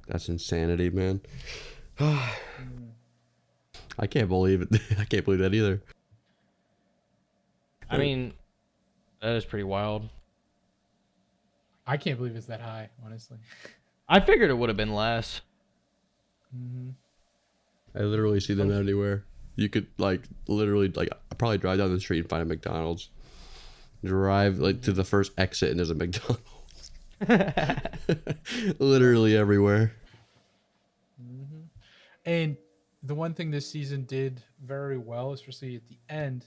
That's insanity, man. I can't believe it. I can't believe that either. I mean, that is pretty wild. I can't believe it's that high, honestly. I figured it would have been less. I literally see them anywhere. You could literally I probably drive down the street and find a McDonald's. Drive to the first exit and there's a McDonald's. Literally everywhere. And the one thing this season did very well, especially at the end,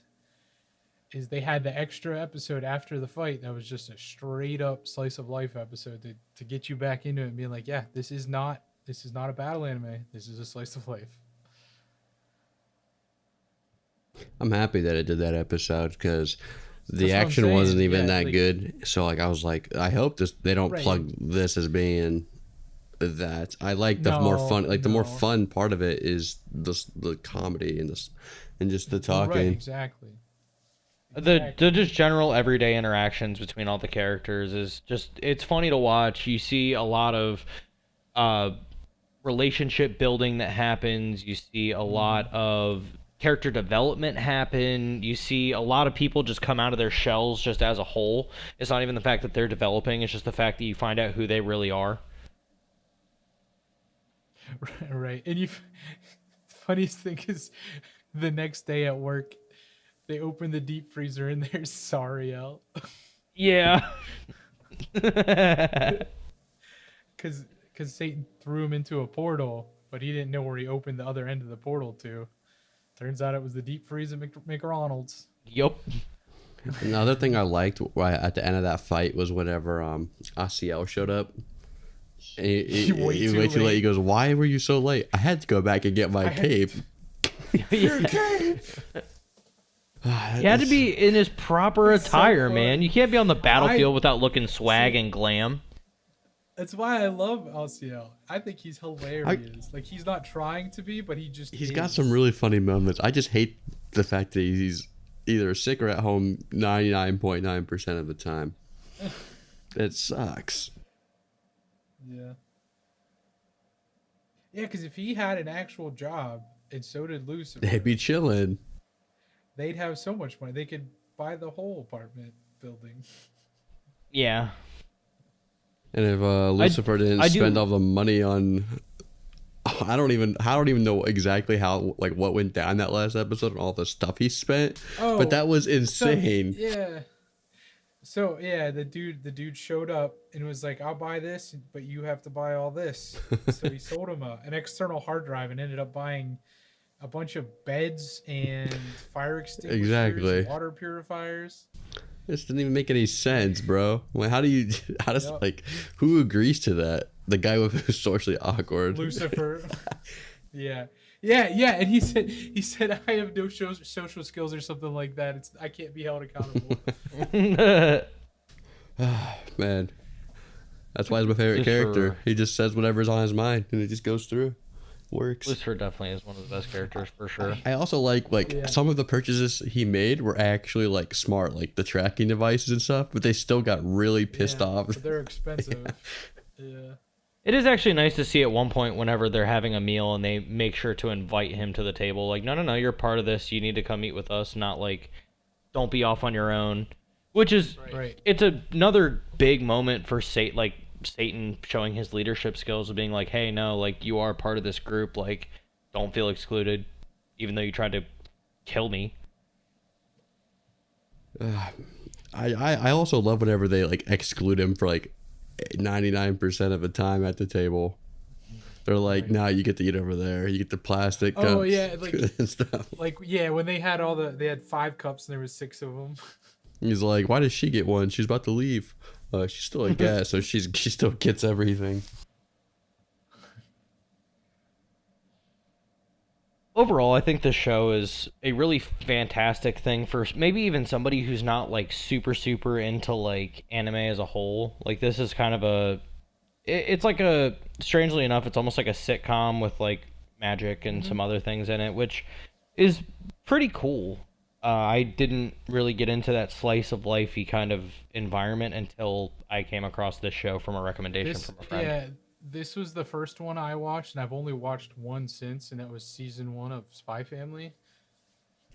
is they had the extra episode after the fight that was just a straight up slice of life episode to get you back into it and being like, yeah, this is not a battle anime. This is a slice of life. I'm happy that it did that episode because the That's what I'm action saying. wasn't even Yeah, that like- good. So I was like, I hope they don't Right. plug this as being that. I like the more No, fun, the more no. fun part of it is the comedy and just the talking. Right, exactly. The just general everyday interactions between all the characters is just, it's funny to watch. You see a lot of relationship building that happens. You see a lot of character development happen. You see a lot of people just come out of their shells just as a whole. It's not even the fact that they're developing, it's just the fact that you find out who they really are. Right. And funniest thing is the next day at work, they open the deep freezer and there's Sariel. Yeah. Because Satan threw him into a portal, but he didn't know where he opened the other end of the portal to. Turns out it was the deep freeze at McDonald's. Yup. Another thing I liked at the end of that fight was whenever Asiel showed up. He way too late. He goes, "Why were you so late?" "I had to go back and get my cape." Your cape! He had to be in his proper attire, man. You can't be on the battlefield without looking swag and glam. That's why I love Asiel. I think he's hilarious. Like, he's not trying to be, but he's got some really funny moments. I just hate the fact that he's either sick or at home 99.9% of the time. It sucks. Yeah. Yeah, because if he had an actual job, and so did Lucifer, They'd be chilling. they'd have so much money. They could buy the whole apartment building. Yeah. And if Lucifer didn't spend all the money on, I don't even know exactly how, like, what went down that last episode and all the stuff he spent. Oh, but that was insane. So yeah, the dude showed up and was like, "I'll buy this, but you have to buy all this." So he sold him an external hard drive and ended up buying a bunch of beds and fire extinguishers, and water purifiers. This didn't even make any sense, bro. Like, how does like, who agrees to that? The guy who's socially awkward. Lucifer. Yeah. And he said, "I have no social skills" or something like that. I can't be held accountable. Man, that's why he's my favorite character. He just says whatever's on his mind, and it just goes through. Works. Lucifer definitely is one of the best characters for sure. I also like some of the purchases he made were actually like smart, like the tracking devices and stuff, but they still got really pissed off. But they're expensive. Yeah. It is actually nice to see at one point whenever they're having a meal and they make sure to invite him to the table. Like, no, you're part of this. You need to come eat with us. Not like, don't be off on your own. Which is, It's another big moment for Satan showing his leadership skills of being like, hey, no, like, you are part of this group. Like, don't feel excluded, even though you tried to kill me. I also love whenever they like exclude him for like 99% of the time at the table. They're like, "Nah, you get to eat over there. You get the plastic cups." Oh yeah, and stuff. Like when they had they had 5 cups and there was 6 of them. He's like, "Why does she get one? She's about to leave. She's still a guest, so she still gets everything." Overall, I think this show is a really fantastic thing for maybe even somebody who's not like super into like anime as a whole. Like, this is kind of it's like strangely enough, it's almost like a sitcom with like magic and some other things in it, which is pretty cool. I didn't really get into that slice of lifey kind of environment until I came across this show from a recommendation from a friend. Yeah. This was the first one I watched, and I've only watched one since, and that was season 1 of Spy Family.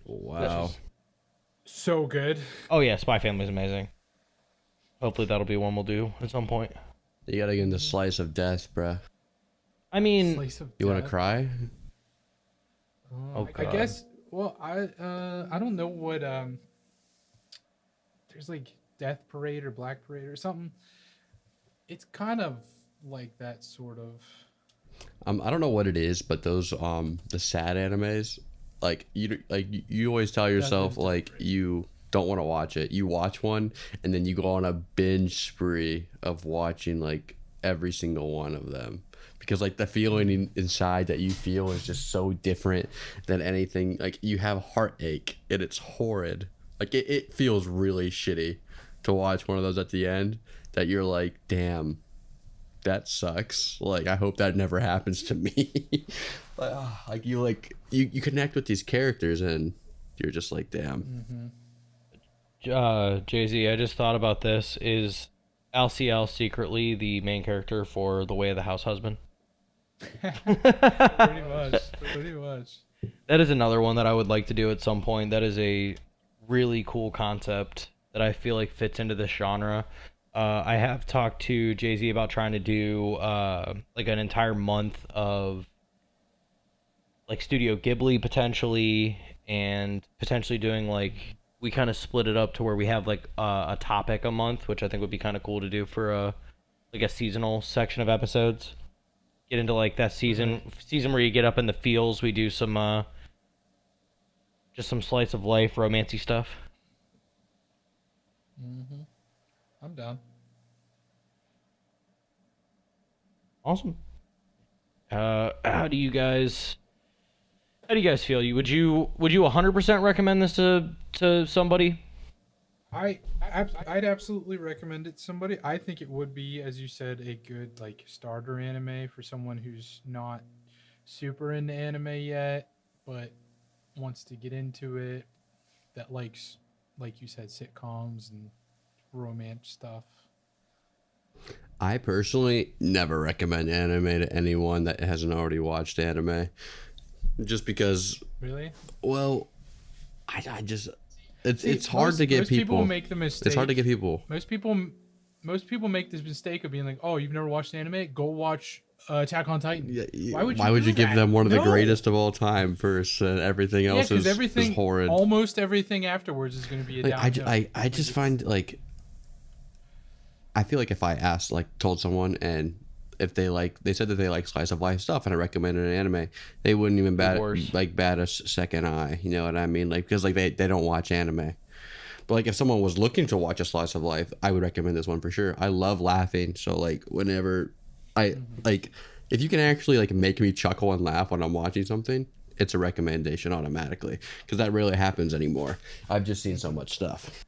Wow. So good. Oh, yeah, Spy Family is amazing. Hopefully that'll be one we'll do at some point. You gotta get into Slice of Death, bruh. I mean, you want to cry? Oh, I guess, well, I don't know what, there's like Death Parade or Black Parade or something. It's kind of like that sort of. I don't know what it is, but those the sad animes, like you always tell yourself like you don't want to watch it. You watch one and then you go on a binge spree of watching like every single one of them, because like the feeling inside that you feel is just so different than anything. Like, you have heartache and it's horrid. Like, it feels really shitty to watch one of those at the end that you're like, damn, that sucks. Like, I hope that never happens to me. You connect with these characters and you're just like, damn. Jay-Z, I just thought about this. Is LCL secretly the main character for The Way of the House Husband? Pretty much. Pretty much. That is another one that I would like to do at some point. That is a really cool concept that I feel like fits into this genre. I have talked to Jay-Z about trying to do like an entire month of like Studio Ghibli potentially, and potentially doing like, we kind of split it up to where we have like a topic a month, which I think would be kind of cool to do for a seasonal section of episodes. Get into like that season where you get up in the feels. We do some just some slice of life romancy stuff. I'm down. Awesome. How do you guys feel? Would you 100% recommend this to somebody? I'd absolutely recommend it to somebody. I think it would be, as you said, a good like starter anime for someone who's not super into anime yet, but wants to get into it. That likes, like you said, sitcoms and romance stuff. I personally never recommend anime to anyone that hasn't already watched anime, just because. Really? Well, I just it's hard to get most people make the mistake. It's hard to get people. Most people make this mistake of being like, "Oh, you've never watched anime? Go watch Attack on Titan." Yeah, Why would you give them one of the No. greatest of all time first, and everything else because is horrid? Almost everything afterwards is going to be a downhill. I just find like, I feel like if I asked, like, told someone, and if they said that they like slice of life stuff, and I recommended an anime, they wouldn't even bat a second eye. You know what I mean? Like, because like they don't watch anime. But like, if someone was looking to watch a slice of life, I would recommend this one for sure. I love laughing, so like whenever like, if you can actually like make me chuckle and laugh when I'm watching something, it's a recommendation automatically, because that rarely happens anymore. I've just seen so much stuff.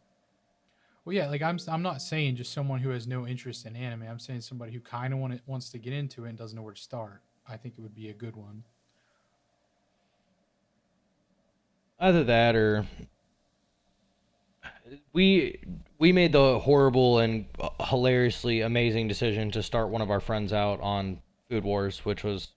Well, yeah, like I'm not saying just someone who has no interest in anime. I'm saying somebody who kind of wants to get into it and doesn't know where to start. I think it would be a good one. Either that, or we made the horrible and hilariously amazing decision to start one of our friends out on Food Wars, which was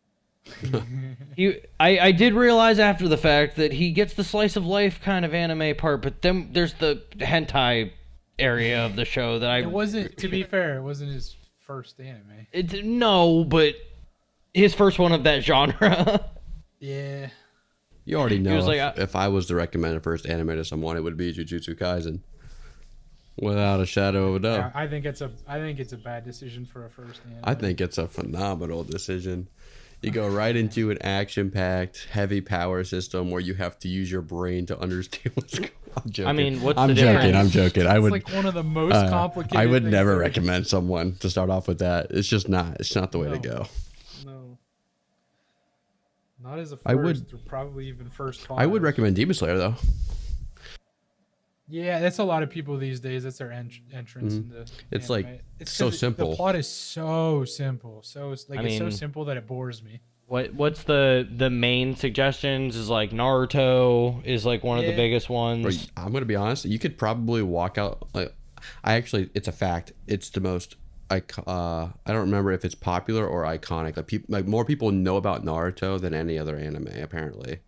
I did realize after the fact that he gets the slice of life kind of anime part, but then there's the hentai area of the show that It wasn't, to be fair, it wasn't his first anime. No, but his first one of that genre. Yeah. You already know, was like, if I was to recommend a first anime to someone, it would be Jujutsu Kaisen, without a shadow of a doubt. Yeah, I think it's a bad decision for a first anime. I think it's a phenomenal decision. You go right into an action-packed, heavy power system where you have to use your brain to understand what's going on. I'm joking. I mean, what's I'm the joking. difference? I'm joking. I would like one of the most complicated. I would things never ever. recommend someone to start off with that. It's just not. It's not the way to No. go. No. Not as a first, I would- or probably even first five. I would recommend Demon Slayer though. Yeah, that's a lot of people these days. That's their entrance into. It's anime. like, It's so 'cause simple. The plot is so simple. So it's like, I it's so mean- simple that it bores me. What's the main suggestions is like Naruto is like one of the Yeah. biggest ones. I'm gonna be honest. You could probably walk out. Like, it's a fact. It's the most. I don't remember if it's popular or iconic. Like more people know about Naruto than any other anime apparently.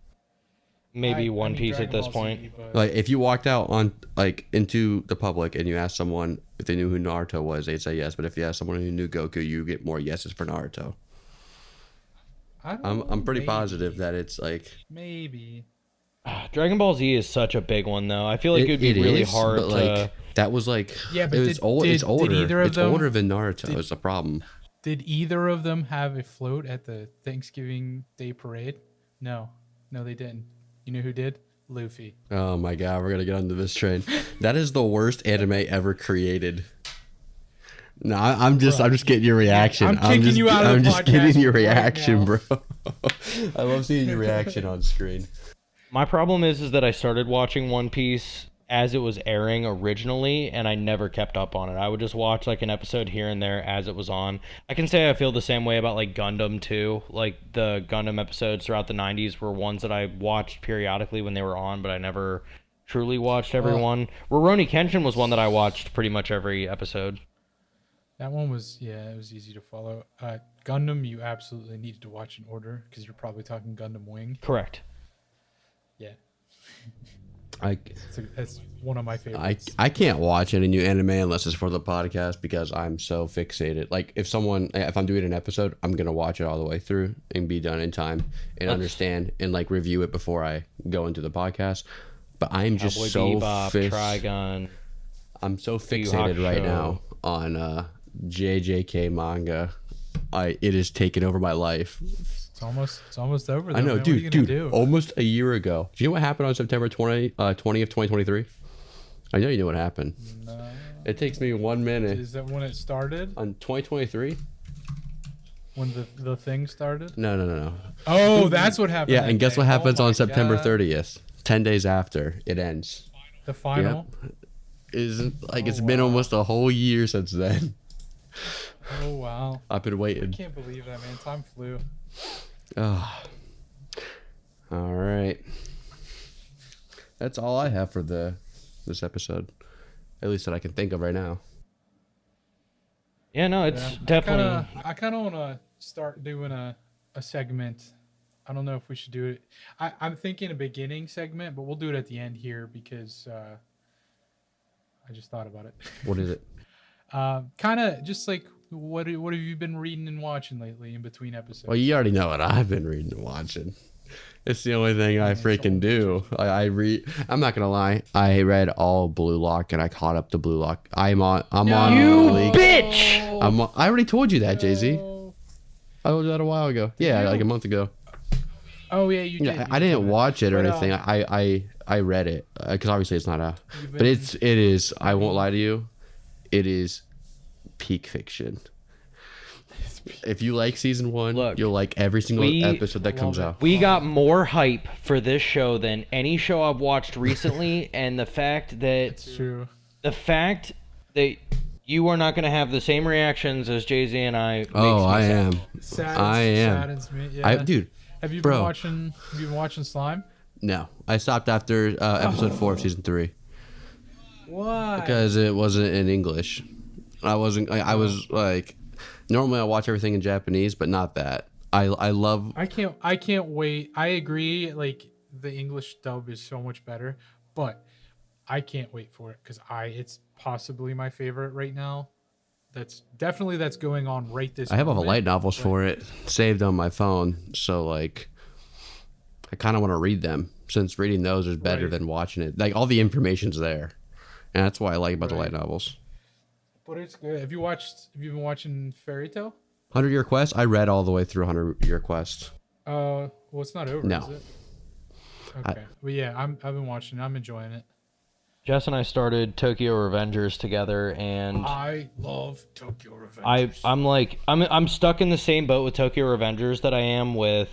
Maybe One Piece Dragon at this Ball point. Z, but- Like, if you walked out on into the public and you asked someone if they knew who Naruto was, they'd say yes. But if you asked someone who knew Goku, you get more yeses for Naruto. I don't know, I'm pretty maybe. positive that it's like Maybe. Dragon Ball Z is such a big one though. I feel like it'd be really hard but to. like that was like Yeah, but it's old. It's did older. either of It's them- older than Naruto. Is the problem? Did either of them have a float at the Thanksgiving Day parade? No, they didn't. You know who did? Luffy. Oh my god, we're gonna get onto this train. That is the worst anime ever created. No, I'm just getting your reaction. I'm kicking just, you out of the I'm just podcast getting your right reaction, now. bro. I love seeing your reaction on screen. My problem is that I started watching One Piece as it was airing originally, and I never kept up on it. I would just watch like an episode here and there as it was on. I can say I feel the same way about like Gundam too. Like the Gundam episodes throughout the 90s were ones that I watched periodically when they were on, but I never truly watched everyone. Rurouni Kenshin was one that I watched pretty much every episode. That one was, it was easy to follow. Gundam, you absolutely needed to watch in order because you're probably talking Gundam Wing. Correct. Yeah. It's That's one of my favorites. I can't watch any new anime unless it's for the podcast because I'm so fixated. Like if I'm doing an episode, I'm gonna watch it all the way through and be done in time and understand and like review it before I go into the podcast. But I'm just Cowboy so Bebop, Trigun. I'm so fixated right now on JJK manga. It has taken over my life. It's almost over. Though, I know, man. What are you gonna dude. do? Almost a year ago. Do you know what happened on September 20th, 2023? I know you know what happened. No. It takes me 1 minute. Is that when it started? On 2023? When the thing started? No. Oh, that's what happened. Yeah, that and guess day. what happens Oh on my September God. 30th? 10 days after it ends. The final. Yep. Isn't like it's been almost a whole year since then. Oh wow. I've been I waiting. can't believe that, man. Time flew. Oh. All right. That's all I have for this episode. At least that I can think of right now. Yeah, no, it's definitely. I kind of want to start doing a segment. I don't know if we should do it. I'm thinking a beginning segment, but we'll do it at the end here because I just thought about it. What is it? Kind of just like what have you been reading and watching lately in between episodes? Well, you already know what I've been reading and watching. It's the only thing I freaking do. I read. I'm not gonna lie. I read all Blue Lock and I caught up to Blue Lock. I'm on. You League. bitch! I already told you that, Jay Z. I told you that a while ago. Yeah, like a month ago. Oh yeah, you did. Yeah, You I didn't did. watch it or But, anything. I read it because obviously it's not a. But it is. I won't lie to you. It is peak fiction. If you like season 1, Look, you'll like every single episode that comes out. We got more hype for this show than any show I've watched recently, and the fact that It's true. you are not going to have the same reactions as Jay Z and I. Oh, I am. Saddens me. Yeah. Dude. Have you bro. been watching? Have you been watching Slime? No, I stopped after episode 4 of season 3 Why? because it wasn't in English. I wasn't. I was like, normally I watch everything in Japanese, but not that. I love. I can't wait. I agree. Like the English dub is so much better, but I can't wait for it because it's possibly my favorite right now. That's going on right this. I have all the moment, light novels but- for it saved on my phone, so like, I kind of want to read them since reading those is better Right. than watching it. Like all the information's there, and that's what I like about the light novels. But it's good. Have you been watching Fairy Tail? 100 Year Quest. I read all the way through 100 Year Quest. Well, it's not over, No. is it? Okay. But yeah, I've been watching. I'm enjoying it. Jess and I started Tokyo Revengers together, and I love Tokyo Revengers. I'm stuck in the same boat with Tokyo Revengers that I am with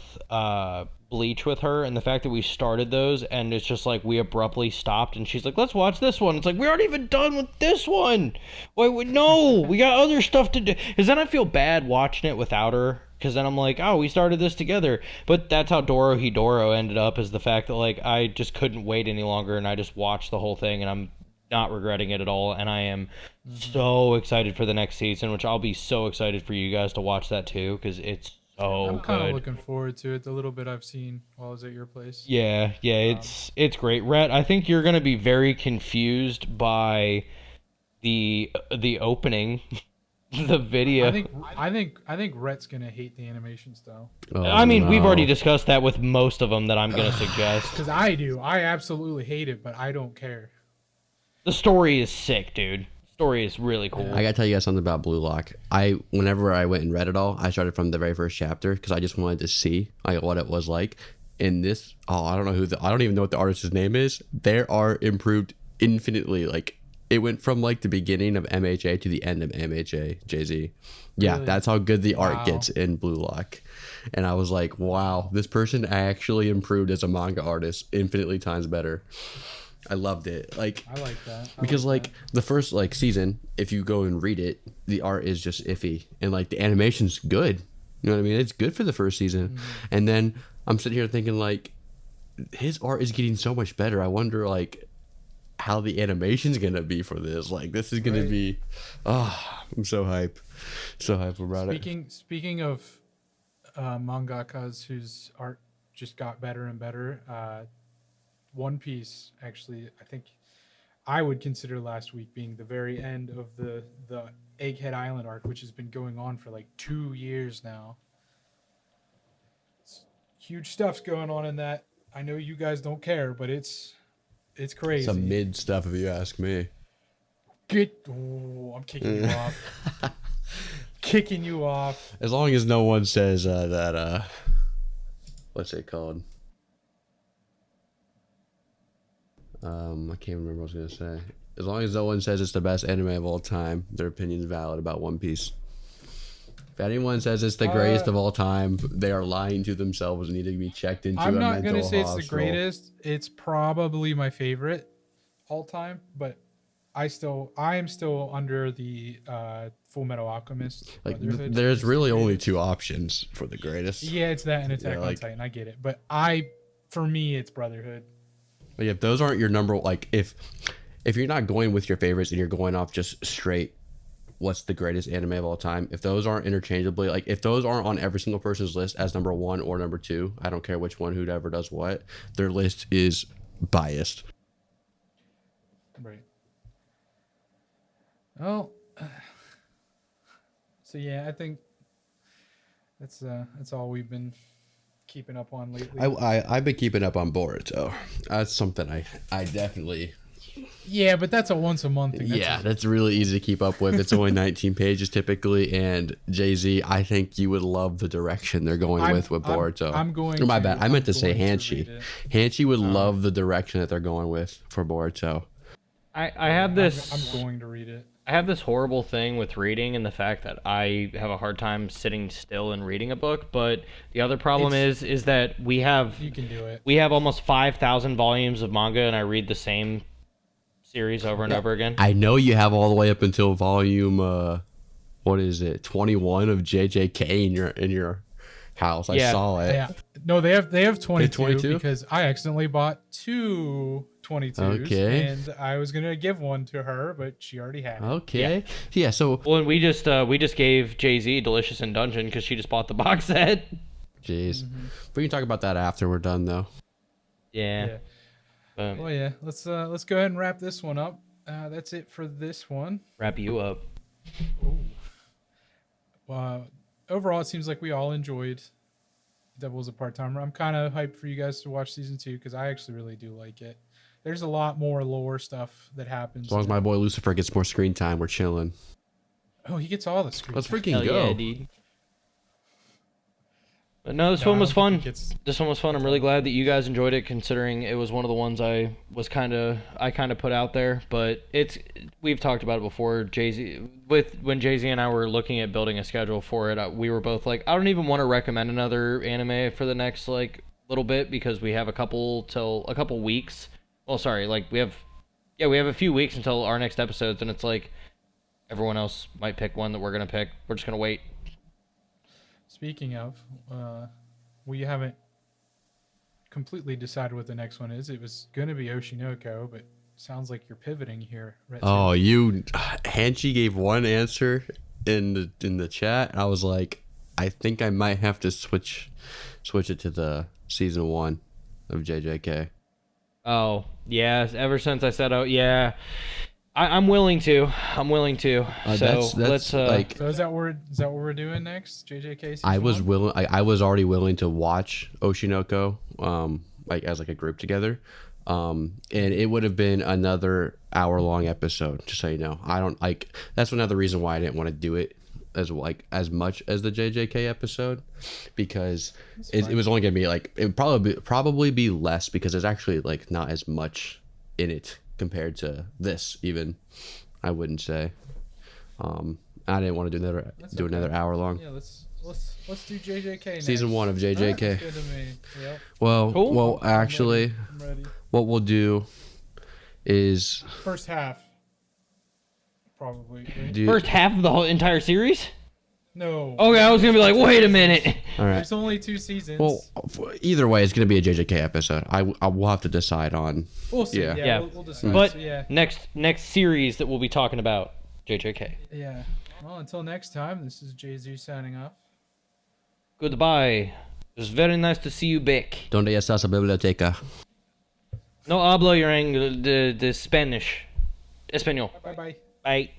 Bleach with her, and the fact that we started those and it's just like we abruptly stopped, and she's like, "Let's watch this one." It's like we aren't even done with this one. Wait, no, we got other stuff to do. Because then I feel bad watching it without her. Because then I'm like, oh, we started this together. But that's how Doro Hidoro ended up, is the fact that like I just couldn't wait any longer, and I just watched the whole thing, and I'm not regretting it at all. And I am so excited for the next season, which I'll be so excited for you guys to watch that too, because it's so I'm kind of good. looking forward to it. The little bit I've seen while I was at your place. Yeah, it's great. Rhett, I think you're gonna be very confused by the opening. The video. I think Rhett's gonna hate the animation style. Oh, I mean, we've no. already discussed that with most of them that I'm gonna suggest. Because I do. I absolutely hate it, but I don't care. The story is sick, dude. Story is really cool. I gotta tell you guys something about Blue Lock. Whenever I went and read it all, I started from the very first chapter because I just wanted to see like what it was like. In this, I don't know I don't even know what the artist's name is. Their art improved infinitely. Like it went from like the beginning of MHA to the end of MHA. Jay-Z. Yeah, Really? that's how good the Wow. art gets in Blue Lock. And I was like, wow, this person actually improved as a manga artist infinitely times better. I loved it. Like I like that. because like the first like season, if you go and read it, the art is just iffy and like the animation's good. You know what I mean? It's good for the first season. And then I'm sitting here thinking like his art is getting so much better. I wonder like how the animation's gonna be for this. Like, this is gonna be, I'm so hype, about it. Speaking of mangakas whose art just got better and better, One Piece actually, I think I would consider last week being the very end of the Egghead Island arc, which has been going on for like 2 years now. Huge stuff's going on in that. I know you guys don't care, but it's crazy. Some mid stuff, if you ask me. I'm kicking you off. Kicking you off. As long as no one says that what's it called? I can't remember what I was gonna say. As long as no one says it's the best anime of all time, their opinion's valid about One Piece. If anyone says it's the greatest of all time, they are lying to themselves and need to be checked into I'm a not mental gonna say hospital. it's the greatest. It's probably my favorite all time, but I am still under the Full Metal Alchemist. Like, Brotherhood. there's really only two options for the greatest. Yeah, it's that and Attack on like- Titan. I get it, but for me, it's Brotherhood. Like, if those aren't your number, like, if you're not going with your favorites and you're going off just straight what's the greatest anime of all time, if those aren't interchangeably, like, if those aren't on every single person's list as number one or number two, I don't care which one, whoever does what, their list is biased. Right. Well, so yeah, I think that's all we've been keeping up on lately. I've been keeping up on Boruto. That's something I definitely. Yeah, but that's a once a month thing. That's really easy to keep up with. It's only 19 pages typically, and Jay-Z, I think you would love the direction they're going with Boruto. I'm going. Oh, my bad. I meant to I'm say going Hanshi. Hanshi would love the direction that they're going with for Boruto. I have this. I'm going to read it. I have this horrible thing with reading and the fact that I have a hard time sitting still and reading a book. But the other problem is that we have You can do it. we have almost 5,000 volumes of manga, and I read the same series over and over again. I know you have all the way up until volume, what is it, 21 of JJK in your house. I saw it. Yeah. No, they have 22, 22? because I accidentally bought two 22s. Okay. And I was gonna give one to her, but she already had it. Okay. Yeah. So, Well, and we just gave Jay-Z Delicious in Dungeon because she just bought the box set. jeez, we can talk about that after we're done, though. Yeah. Well, yeah. Let's go ahead and wrap this one up. That's it for this one. Wrap you up. Overall, it seems like we all enjoyed Devil's a Part-Timer. I'm kind of hyped for you guys to watch season 2 because I actually really do like it. There's a lot more lore stuff that happens. As long as my boy Lucifer gets more screen time, we're chilling. Oh, he gets all the screen. Let's time. freaking Hell go. yeah, dude. But no, this No, one I was don't fun. think he gets- This one was fun. I'm really glad that you guys enjoyed it, considering it was one of the ones I kind of put out there. But we've talked about it before. When Jay-Z and I were looking at building a schedule for it, we were both like, I don't even want to recommend another anime for the next little bit because we have a couple weeks. Well, sorry, we have a few weeks until our next episodes, and it's like everyone else might pick one that we're gonna pick. We're just gonna wait. Speaking of, we haven't completely decided what the next one is. It was going to be Oshinoko, but sounds like you're pivoting here. Retsu. Oh, Hanshi gave one answer in the chat. I was like, I think I might have to switch it to the season 1 of JJK. Oh, yeah. Ever since I said, oh, yeah, I'm willing to. So That's let's. like, So is that what we're doing next? JJK season I was 1? willing. I was already willing to watch Oshinoko, as a group together, and it would have been another hour-long episode. Just so you know, I don't like. That's another reason why I didn't want to do it as much as the JJK episode, because it was only gonna be it would probably be less because there's actually not as much in it compared to this. Even I wouldn't say. I didn't want to do another hour long. Yeah, let's do JJK next. Season 1 of JJK. Alright, that's good to me. Yep. Well, Cool. well, actually, I'm ready. what we'll do is First half, probably. Right? do. First half of the whole entire series? No. Okay, I was gonna be like, wait a minute. All right. There's only 2 seasons. Well, either way, it's going to be a JJK episode. I will have to decide on. we'll see. yeah. Yeah, Yeah. We'll decide. But So, yeah. next series that we'll be talking about, JJK. Yeah. Well, until next time, this is Jay-Z signing off. Goodbye. It was very nice to see you back. Donde está esa biblioteca? No hablo your de Spanish. Español. Bye-bye. Bye.